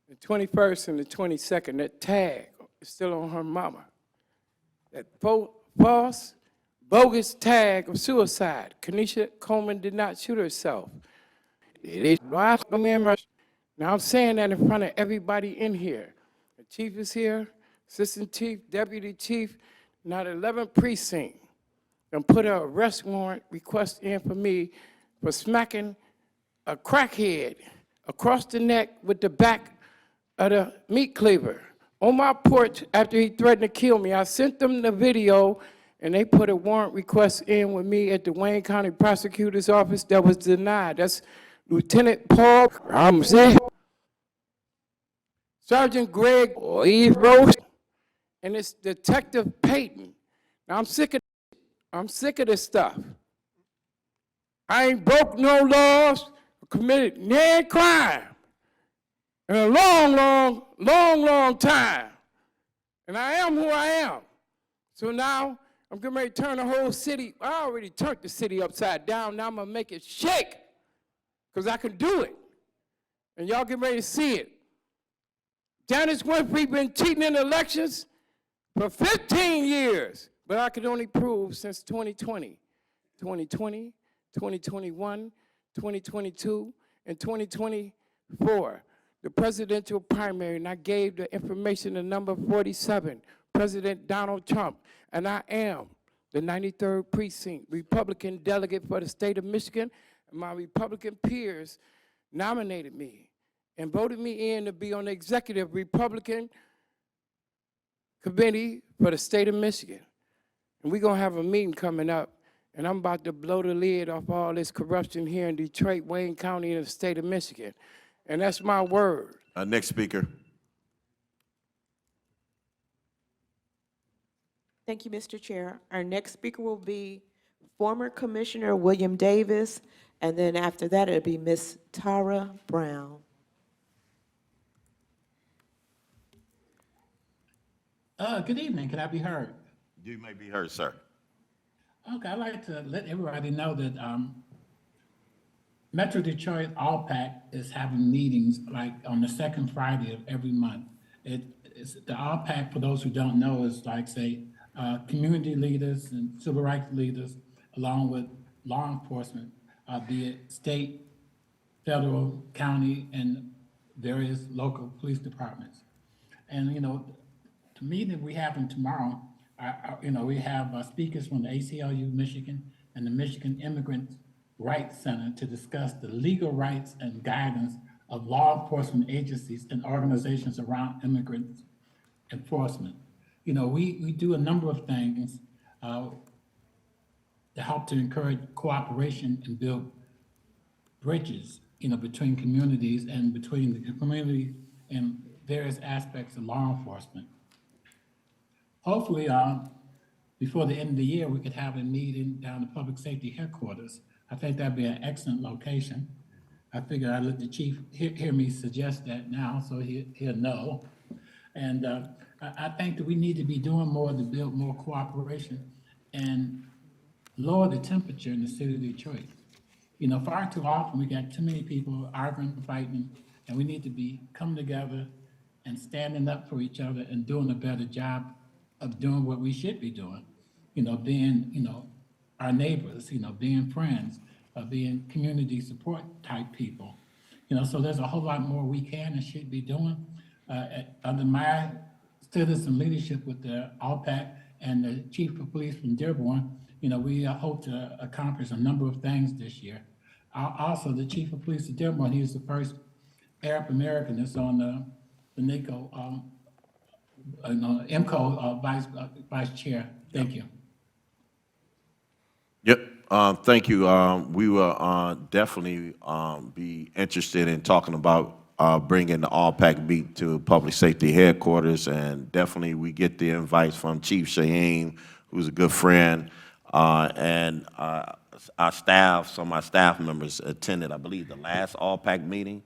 the 21st, and the 22nd. That tag is still on her mama. That false, bogus tag of suicide. Kenesha Coleman did not shoot herself. Now I'm saying that in front of everybody in here. The chief is here, assistant chief, deputy chief, now the 11th precinct, and put an arrest warrant request in for me for smacking a crackhead across the neck with the back of the meat cleaver on my porch after he threatened to kill me. I sent them the video, and they put a warrant request in with me at the Wayne County Prosecutor's Office that was denied. That's Lieutenant Paul Ramsey, Sergeant Greg Eve Rose, and it's Detective Peyton. Now I'm sick of this stuff. I ain't broke no laws, or committed no crime in a long time. And I am who I am. So now I'm getting ready to turn the whole city. I already turned the city upside down. Now I'm going to make it shake because I can do it. And y'all get ready to see it. Janice Winfrey been cheating in elections for 15 years, but I could only prove since 2020. 2020, 2021, 2022, and 2024. The presidential primary, and I gave the information to number 47, President Donald Trump, and I am the 93rd precinct Republican delegate for the state of Michigan, and my Republican peers nominated me and voted me in to be on the executive Republican committee for the state of Michigan. And we're going to have a meeting coming up, and I'm about to blow the lid off all this corruption here in Detroit, Wayne County, and the state of Michigan. And that's my word. Next speaker. Thank you, Mr. Chair. Our next speaker will be former Commissioner William Davis, and then after that, it'll be Ms. Tara Brown. Good evening. Can I be heard? You may be heard, sir. Okay, I'd like to let everybody know that Metro Detroit ALPAC is having meetings like on the second Friday of every month. It's the ALPAC, for those who don't know, is like, say, community leaders and civil rights leaders, along with law enforcement, be it state, federal, county, and various local police departments. And, you know, the meeting we have tomorrow, we have speakers from the ACLU Michigan and the Michigan Immigrant Rights Center to discuss the legal rights and guidance of law enforcement agencies and organizations around immigrant enforcement. You know, we do a number of things to help to encourage cooperation and build bridges, you know, between communities and between the community and various aspects of law enforcement. Hopefully, before the end of the year, we could have a meeting down at Public Safety Headquarters. I think that'd be an excellent location. I figured I'd let the chief hear me suggest that now, so he'll know. And I think that we need to be doing more to build more cooperation and lower the temperature in the city of Detroit. You know, far too often we got too many people arguing, fighting, and we need to be coming together and standing up for each other and doing a better job of doing what we should be doing. You know, being, you know, our neighbors, you know, being friends, being community support type people. You know, so there's a whole lot more we can and should be doing. Under my citizen leadership with the ALPAC and the chief of police from Dearborn, you know, we hope to accomplish a number of things this year. Also, the chief of police of Dearborn, he was the first Arab American that's on the NACO, MCO vice chair. Thank you. Yep, thank you. We will definitely be interested in talking about bringing the ALPAC beat to Public Safety Headquarters, and definitely we get the invites from Chief Shaheen, who's a good friend, and our staff, some of our staff members attended, I believe, the last ALPAC meeting,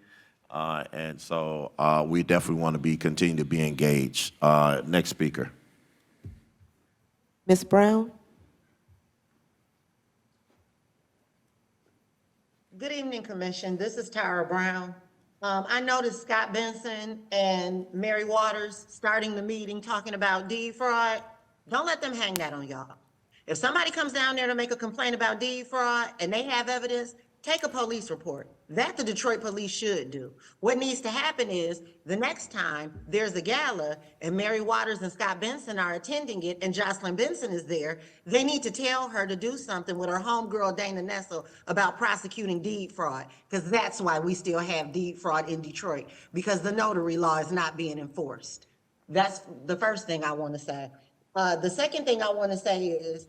and so we definitely want to continue to be engaged. Next speaker. Ms. Brown? Good evening, Commission. This is Tara Brown. I noticed Scott Benson and Mary Waters starting the meeting talking about deed fraud. Don't let them hang that on y'all. If somebody comes down there to make a complaint about deed fraud and they have evidence, take a police report. That the Detroit police should do. What needs to happen is the next time there's a gala and Mary Waters and Scott Benson are attending it and Jocelyn Benson is there, they need to tell her to do something with her homegirl Dana Nessel about prosecuting deed fraud, because that's why we still have deed fraud in Detroit, because the notary law is not being enforced. That's the first thing I want to say. The second thing I want to say is,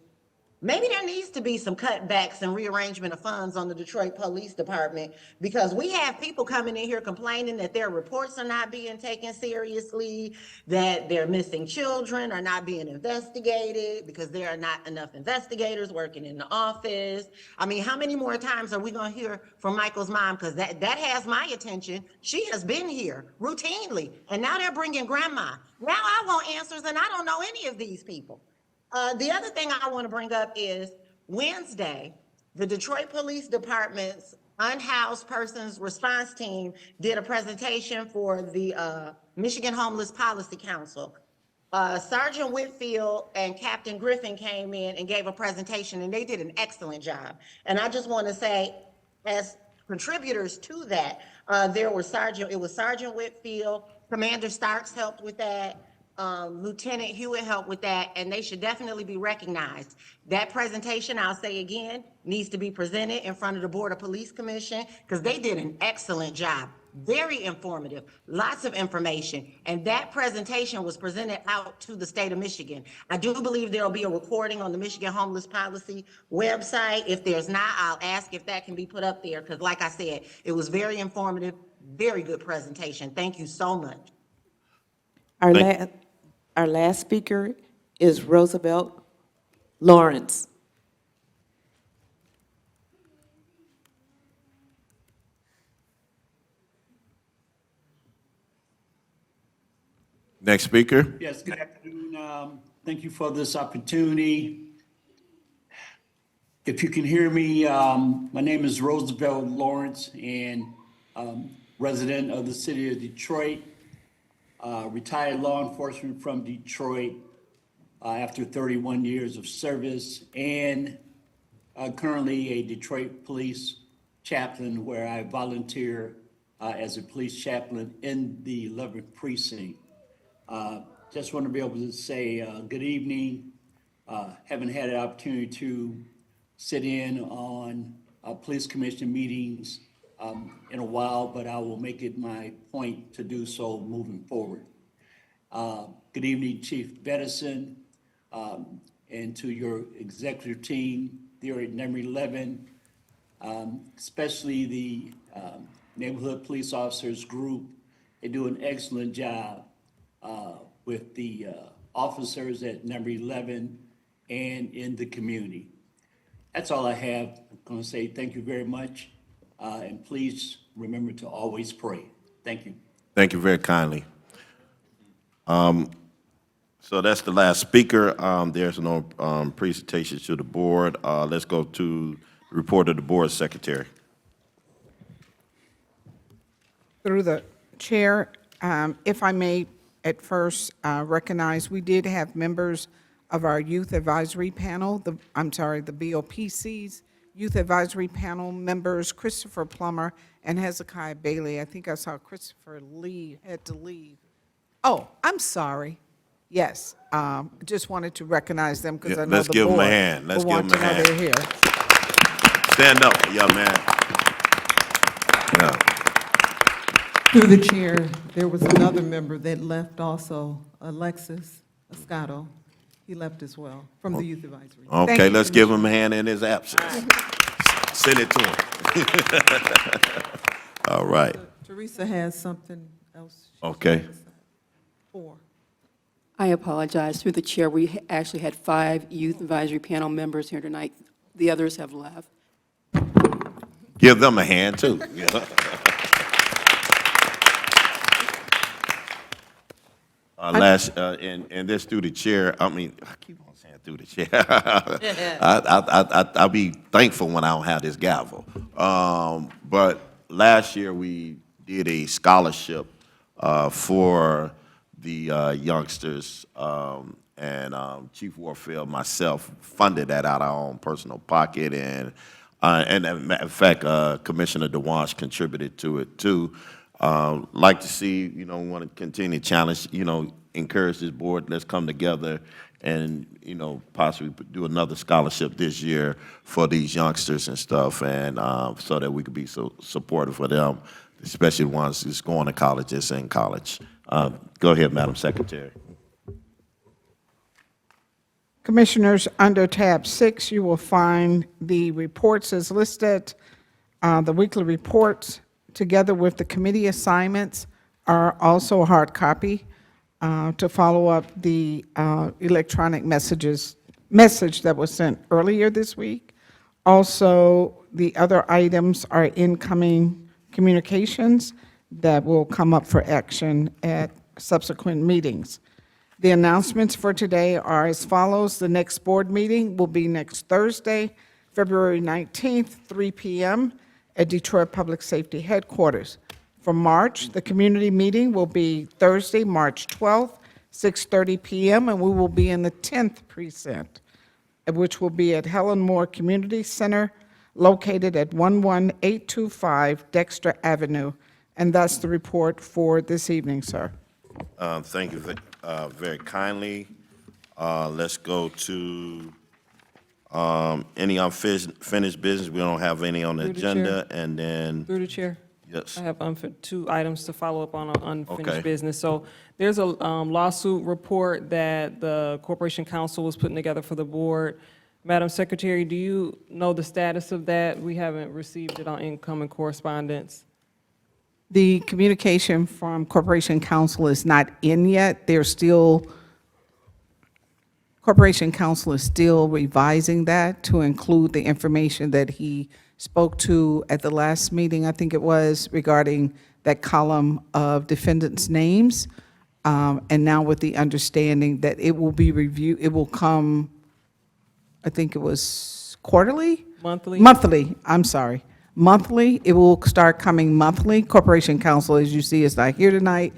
maybe there needs to be some cutbacks and rearrangement of funds on the Detroit Police Department, because we have people coming in here complaining that their reports are not being taken seriously, that they're missing children are not being investigated because there are not enough investigators working in the office. I mean, how many more times are we going to hear from Michael's mom? Because that has my attention. She has been here routinely, and now they're bringing grandma. Now I want answers, and I don't know any of these people. The other thing I want to bring up is Wednesday, the Detroit Police Department's unhoused persons response team did a presentation for the Michigan Homeless Policy Council. Sergeant Whitfield and Captain Griffin came in and gave a presentation, and they did an excellent job. And I just want to say, as contributors to that, it was Sergeant Whitfield, Commander Starks helped with that, Lieutenant Hewitt helped with that, and they should definitely be recognized. That presentation, I'll say again, needs to be presented in front of the Board of Police Commission, because they did an excellent job. Very informative, lots of information, and that presentation was presented out to the state of Michigan. I do believe there'll be a recording on the Michigan Homeless Policy website. If there's not, I'll ask if that can be put up there, because like I said, it was very informative, very good presentation. Thank you so much. Our last speaker is Roosevelt Lawrence. Next speaker. Yes, good afternoon. Thank you for this opportunity. If you can hear me, my name is Roosevelt Lawrence, and resident of the city of Detroit, retired law enforcement from Detroit after 31 years of service, and currently a Detroit police chaplain where I volunteer as a police chaplain in the 11th precinct. Just want to be able to say good evening. Haven't had an opportunity to sit in on police commission meetings in a while, but I will make it my point to do so moving forward. Good evening, Chief Bedison, and to your executive team there at number 11, especially the neighborhood police officers group. They do an excellent job with the officers at number 11 and in the community. That's all I have. I'm going to say thank you very much, and please remember to always pray. Thank you. Thank you very kindly. So that's the last speaker. There's no presentations to the board. Let's go to the report of the board secretary. Through the chair, if I may at first recognize, we did have members of our youth advisory panel, the BOPC's youth advisory panel members, Christopher Plummer and Hezekiah Bailey. I think I saw Christopher Lee had to leave. Oh, I'm sorry. Yes, just wanted to recognize them because I know Let's the give them a board hand. Let's will give want them a to know hand. they're here. Stand up, young man. Yeah. Through the chair, there was another member that left also, Alexis Escato. He left as well, from the Youth Advisory. Okay, let's give him a hand in his absence. Send it to him. All right. Teresa has something else. Okay. 4. I apologize. Through the chair, we actually had 5 youth advisory panel members here tonight. The others have left. Give them a hand, too. Yeah. And this through the chair, I mean, I keep on saying through the chair. I'll be thankful when I don't have this gavel. But last year, we did a scholarship for the youngsters, and Chief Warfield, myself, funded that out of our own personal pocket, and as a matter of fact, Commissioner DeWange contributed to it too. Like to see, want to continue to challenge, encourage this board, let's come together and, possibly do another scholarship this year for these youngsters and stuff, and so that we could be so supportive for them, especially the ones who's going to college, just in college. Go ahead, Madam Secretary. Commissioners, under tab 6, you will find the reports as listed. The weekly reports, together with the committee assignments, are also a hard copy to follow up the electronic message that was sent earlier this week. Also, the other items are incoming communications that will come up for action at subsequent meetings. The announcements for today are as follows. The next board meeting will be next Thursday, February 19th, 3 p.m. at Detroit Public Safety Headquarters. For March, the community meeting will be Thursday, March 12th, 6:30 p.m., and we will be in the 10th precinct, which will be at Helen Moore Community Center, located at 11825 Dexter Avenue. And that's the report for this evening, sir. Thank you very kindly. Let's go to any unfinished business. We don't have any on the Through the agenda, chair. and then. Through the chair. Yes. I have 2 items to follow up on unfinished Okay. business. So there's a lawsuit report that the Corporation Counsel was putting together for the board. Madam Secretary, do you know the status of that? We haven't received it on incoming correspondence. The communication from Corporation Counsel is not in yet. Corporation Counsel is still revising that to include the information that he spoke to at the last meeting, I think it was, regarding that column of defendants' names. And now with the understanding that it will be reviewed, it will come, I think it was quarterly? Monthly? Monthly, I'm sorry. Monthly, it will start coming monthly. Corporation Counsel, as you see, is not here tonight.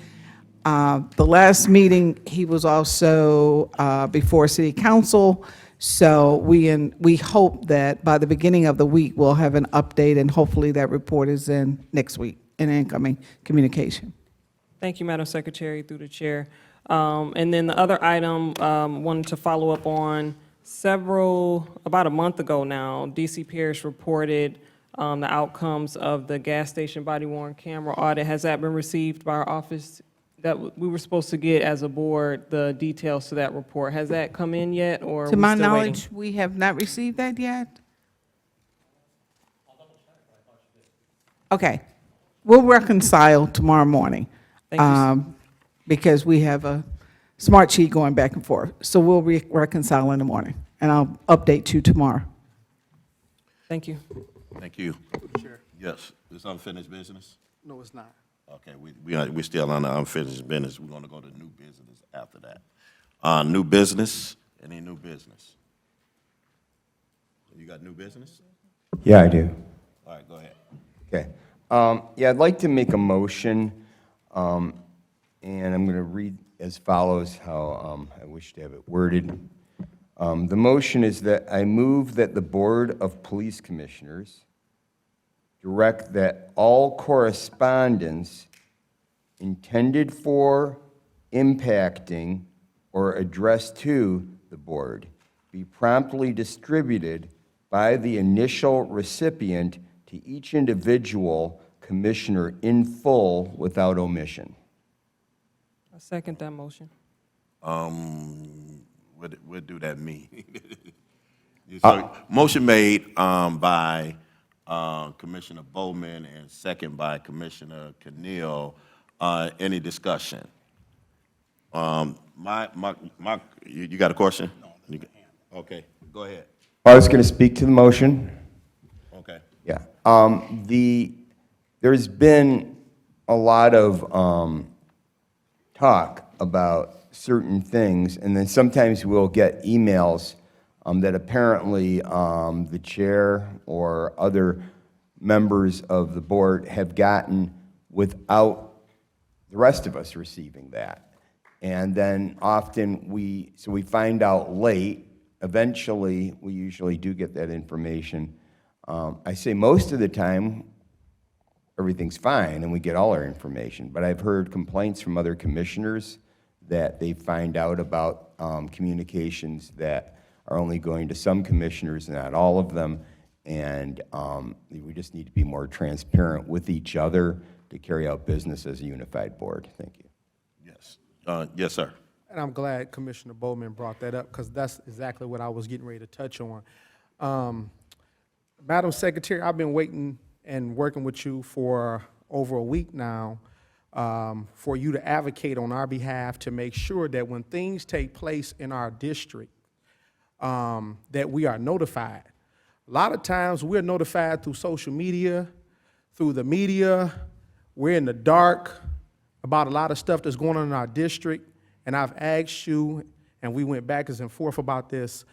The last meeting, he was also before City Council. So we hope that by the beginning of the week, we'll have an update, and hopefully that report is in next week, in incoming communication. Thank you, Madam Secretary, through the chair. And then the other item, wanted to follow up on about a month ago now, DC Parish reported the outcomes of the gas station body-worn camera audit. Has that been received by our office? That we were supposed to get as a board the details to that report. Has that come in yet, or are To we my still waiting? knowledge, we have not received that yet. Okay, we'll reconcile tomorrow morning. Thank you. Because we have a smart sheet going back and forth. So we'll reconcile in the morning, and I'll update you tomorrow. Thank you. Thank you. Chair. Yes, it's unfinished business? No, it's not. Okay, we're still on the unfinished business. We're gonna go to new business after that. New business, any new business? You got new business? Yeah, I do. All right, go ahead. Okay. Yeah, I'd like to make a motion, and I'm going to read as follows how I wish to have it worded. The motion is that I move that the Board of Police Commissioners direct that all correspondence intended for, impacting, or addressed to the board be promptly distributed by the initial recipient to each individual commissioner in full without omission. I second that motion. What do that mean? So, motion made by Commissioner Bowman and second by Commissioner Keneal. Any discussion? You got a question? No. Okay, go ahead. I was going to speak to the motion. Okay. Yeah. There's been a lot of talk about certain things, and then sometimes we'll get emails that apparently the chair or other members of the board have gotten without the rest of us receiving that. And then often we find out late. Eventually, we usually do get that information. I say most of the time, everything's fine and we get all our information. But I've heard complaints from other commissioners that they find out about communications that are only going to some commissioners and not all of them. And we just need to be more transparent with each other to carry out business as a unified board. Thank you. Yes. Yes, sir. And I'm glad Commissioner Bowman brought that up, because that's exactly what I was getting ready to touch on. Madam Secretary, I've been waiting and working with you for over a week now for you to advocate on our behalf to make sure that when things take place in our district, that we are notified. A lot of times we're notified through social media, through the media. We're in the dark about a lot of stuff that's going on in our district. And I've asked you, and we went back and forth about this,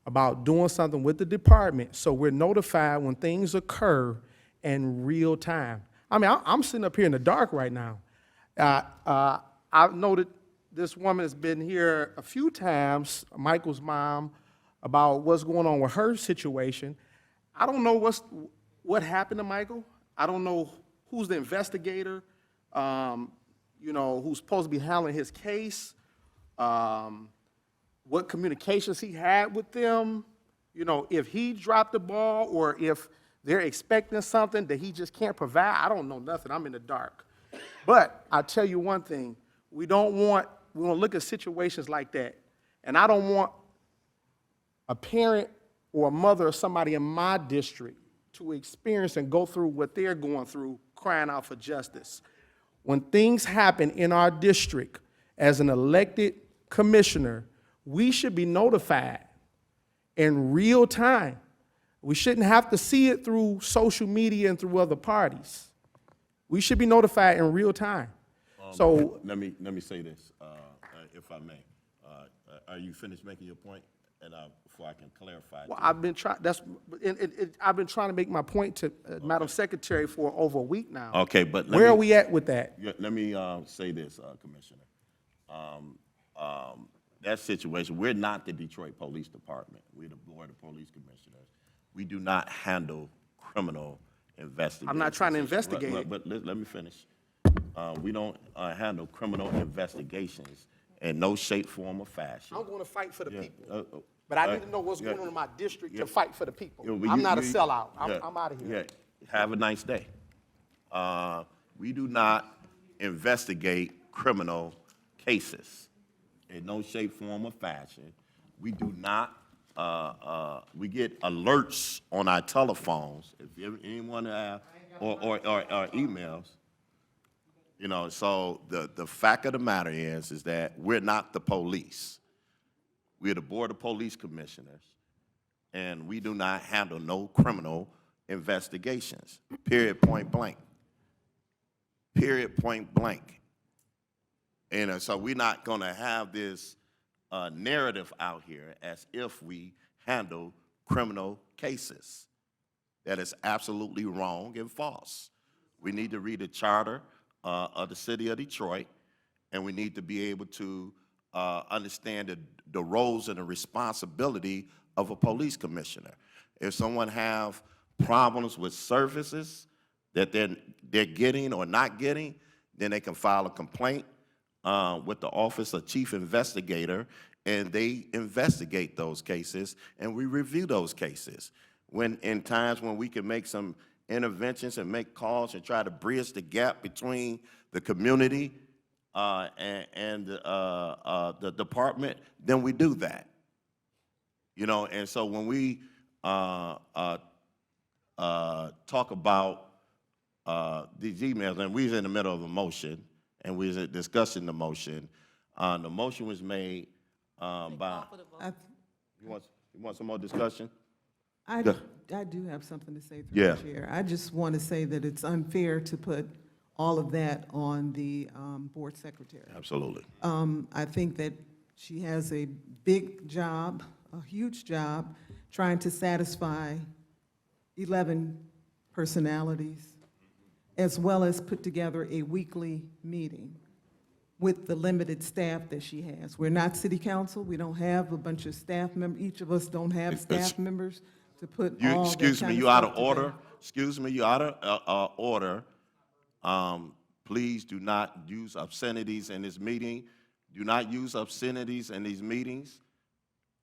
about doing something with the department so we're notified when things occur in real time. I mean, I'm sitting up here in the dark right now. I've noted this woman has been here a few times, Michael's mom, about what's going on with her situation. I don't know what happened to Michael. I don't know who's the investigator, who's supposed to be handling his case, what communications he had with them, if he dropped the ball or if they're expecting something that he just can't provide. I don't know nothing. I'm in the dark. But I'll tell you one thing. We want to look at situations like that. And I don't want a parent or a mother or somebody in my district to experience and go through what they're going through, crying out for justice. When things happen in our district, as an elected commissioner, we should be notified in real time. We shouldn't have to see it through social media and through other parties. We should be notified in real time. So let me say this, if I may. Are you finished making your point? And before I can clarify. well, I've been trying to make my point to Madam Secretary for over a week now. Okay, but where are we at with that? Yeah, let me say this, Commissioner. That situation, we're not the Detroit Police Department. We're the Board of Police Commissioners. We do not handle criminal investigations. I'm not trying to investigate it. But let me finish. We don't handle criminal investigations in no shape, form, or fashion. I'm going to fight for the people. But I need to know what's going on in my district to fight for the people. I'm not a sellout. I'm out of here. Yeah. Have a nice day. We do not investigate criminal cases in no shape, form, or fashion. We do not, we get alerts on our telephones, if anyone have, or emails. So the fact of the matter is that we're not the police. We're the Board of Police Commissioners, and we do not handle no criminal investigations, period, point blank. Period, point blank. And so we're not going to have this narrative out here as if we handle criminal cases. That is absolutely wrong and false. We need to read the charter of the city of Detroit, and we need to be able to understand the roles and the responsibility of a police commissioner. If someone have problems with services that they're getting or not getting, then they can file a complaint with the Office of Chief Investigator, and they investigate those cases, and we review those cases. When in times when we can make some interventions and make calls and try to bridge the gap between the community and the department, then we do that. And so when we talk about these emails, and we was in the middle of a motion, and we was discussing the motion. The motion was made by. You want some more discussion? I do have something to say through the chair. I just want to say that it's unfair to put all of that on the board secretary. Absolutely. I think that she has a big job, a huge job, trying to satisfy 11 personalities, as well as put together a weekly meeting with the limited staff that she has. We're not city council. We don't have a bunch of staff members. Each of us don't have staff members to put all that kind of Excuse me, stuff you out of together. order? Excuse me, you out of order. Please do not use obscenities in this meeting. Do not use obscenities in these meetings,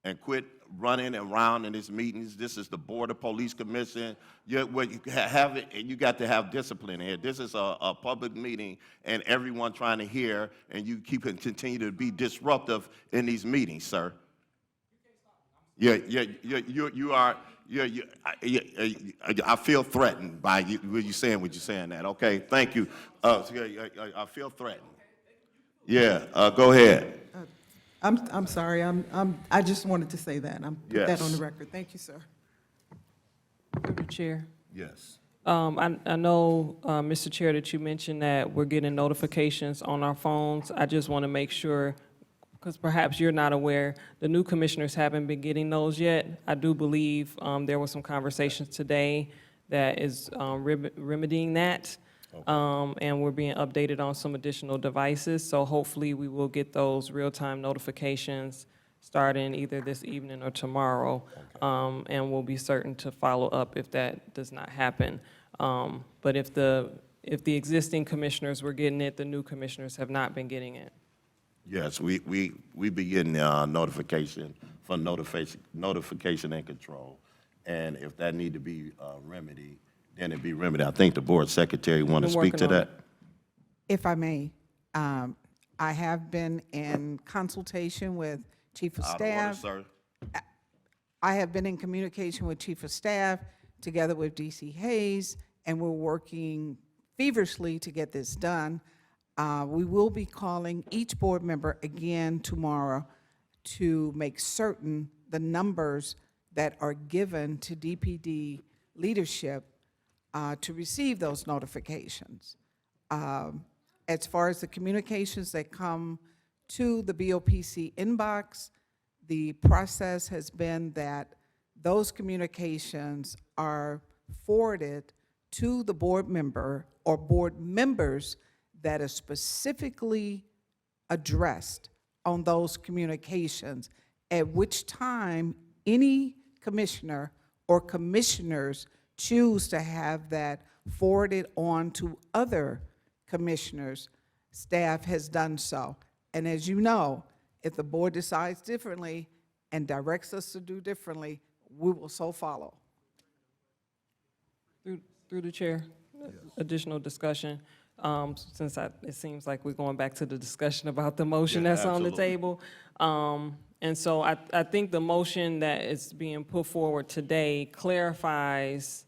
and quit running around in these meetings. This is the Board of Police Commission. You have it, and you got to have discipline here. This is a public meeting, and everyone trying to hear, and you continue to be disruptive in these meetings, sir. You are. I feel threatened by you when you saying what you're saying. That okay? Thank you. I feel threatened. Yeah. Go ahead. I'm sorry. I just wanted to say that. Put that on the record. Thank you, sir. Through the chair. Yes. I know, Mr. Chair, that you mentioned that we're getting notifications on our phones. I just want to make sure, because perhaps you're not aware, the new commissioners haven't been getting those yet. I do believe there were some conversations today that is remedying that. And we're being updated on some additional devices. So hopefully we will get those real-time notifications starting either this evening or tomorrow. And we'll be certain to follow up if that does not happen. But if the existing commissioners were getting it, the new commissioners have not been getting it. Yes, we be getting notification for notification and control. And if that need to be remedied, then it'd be remedied. I think the board secretary want to speak to that. If I may, I have been in consultation with Chief of Out of order, Staff. sir. I have been in communication with Chief of Staff, together with DC Hayes, and we're working feverishly to get this done. We will be calling each board member again tomorrow to make certain the numbers that are given to DPD leadership to receive those notifications. As far as the communications that come to the BOPC inbox, the process has been that those communications are forwarded to the board member or board members that are specifically addressed on those communications, at which time any commissioner or commissioners choose to have that forwarded on to other commissioners, staff has done so. And as you know, if the board decides differently and directs us to do differently, we will so follow. Through the chair, additional discussion. Since it seems like we're going back to the discussion about the motion that's on the table. And so I think the motion that is being put forward today clarifies,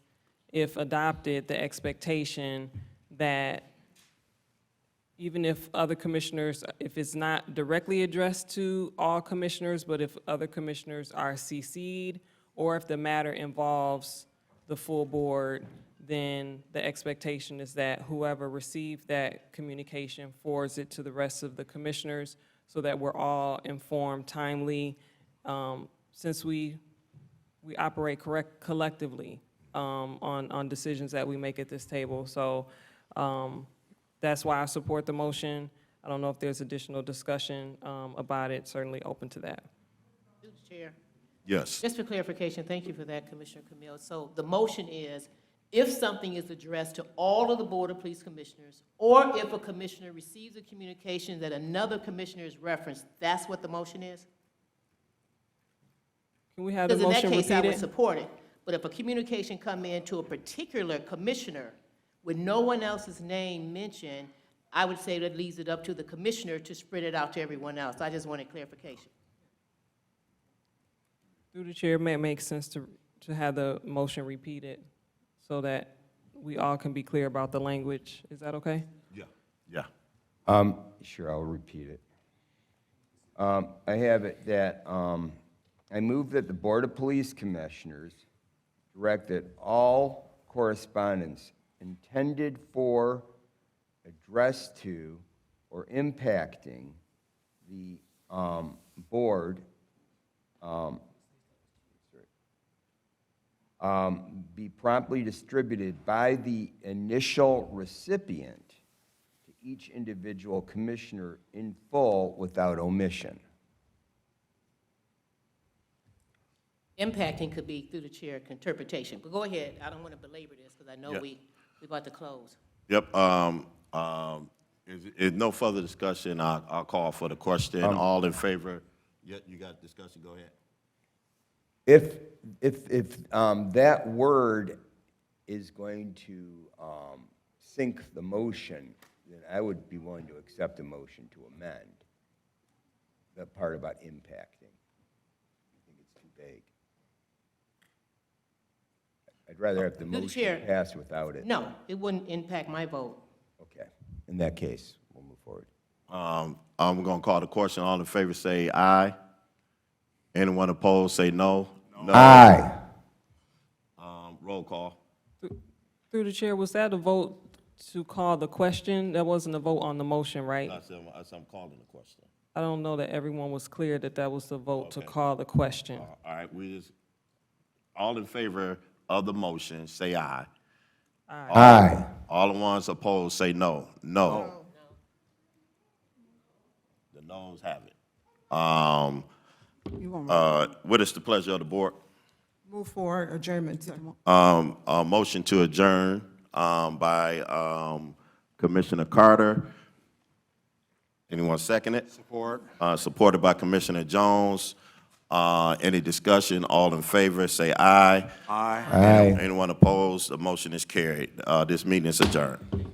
if adopted, the expectation that even if other commissioners, if it's not directly addressed to all commissioners, but if other commissioners are CC'd, or if the matter involves the full board, then the expectation is that whoever received that communication forwards it to the rest of the commissioners so that we're all informed timely, since we operate collectively on decisions that we make at this table. So that's why I support the motion. I don't know if there's additional discussion about it, certainly open to that. Through the chair. Yes. Just for clarification, thank you for that, Commissioner Camille. So the motion is, if something is addressed to all of the Board of Police Commissioners, or if a commissioner receives a communication that another commissioner is referenced, that's what the motion is? Can we have the Because in motion that case, I would repeated? support it. But if a communication come in to a particular commissioner with no one else's name mentioned, I would say that leaves it up to the commissioner to spread it out to everyone else. I just wanted clarification. Through the chair, may it make sense to have the motion repeated so that we all can be clear about the language? Is that okay? Yeah. Sure, I'll repeat it. I have it that I move that the Board of Police Commissioners direct that all correspondence intended for addressed to or impacting the board be promptly distributed by the initial recipient to each individual commissioner in full without omission. Impacting could be through the chair interpretation, but go ahead. I don't want to belabor this because I know Yeah. we about to close. Yep, is no further discussion, I'll call for the question. All in favor? Yeah, you got discussion, go ahead. If that word is going to sink the motion, then I would be willing to accept a motion to amend the part about impacting. I think it's too vague. I'd rather have the Through the motion chair. pass without it. No, it wouldn't impact my vote. Okay, in that case, we'll move forward. I'm gonna call the question. All in favor say aye. Anyone opposed, say no. No. Aye. Roll call. Through the chair, was that a vote to call the question? That wasn't a vote on the motion, right? I'm calling the question. I don't know that everyone was clear that that was the vote to Okay. call the question. All right, all in favor of the motion, say aye. Aye. All the ones opposed, say no. No. The noes have it. You want What is the pleasure of the board? move for adjournment, sir. A motion to adjourn by Commissioner Carter. Anyone second it? Support. Supported by Commissioner Jones. Any discussion? All in favor, say aye. Aye. Anyone opposed? The motion is carried. This meeting is adjourned.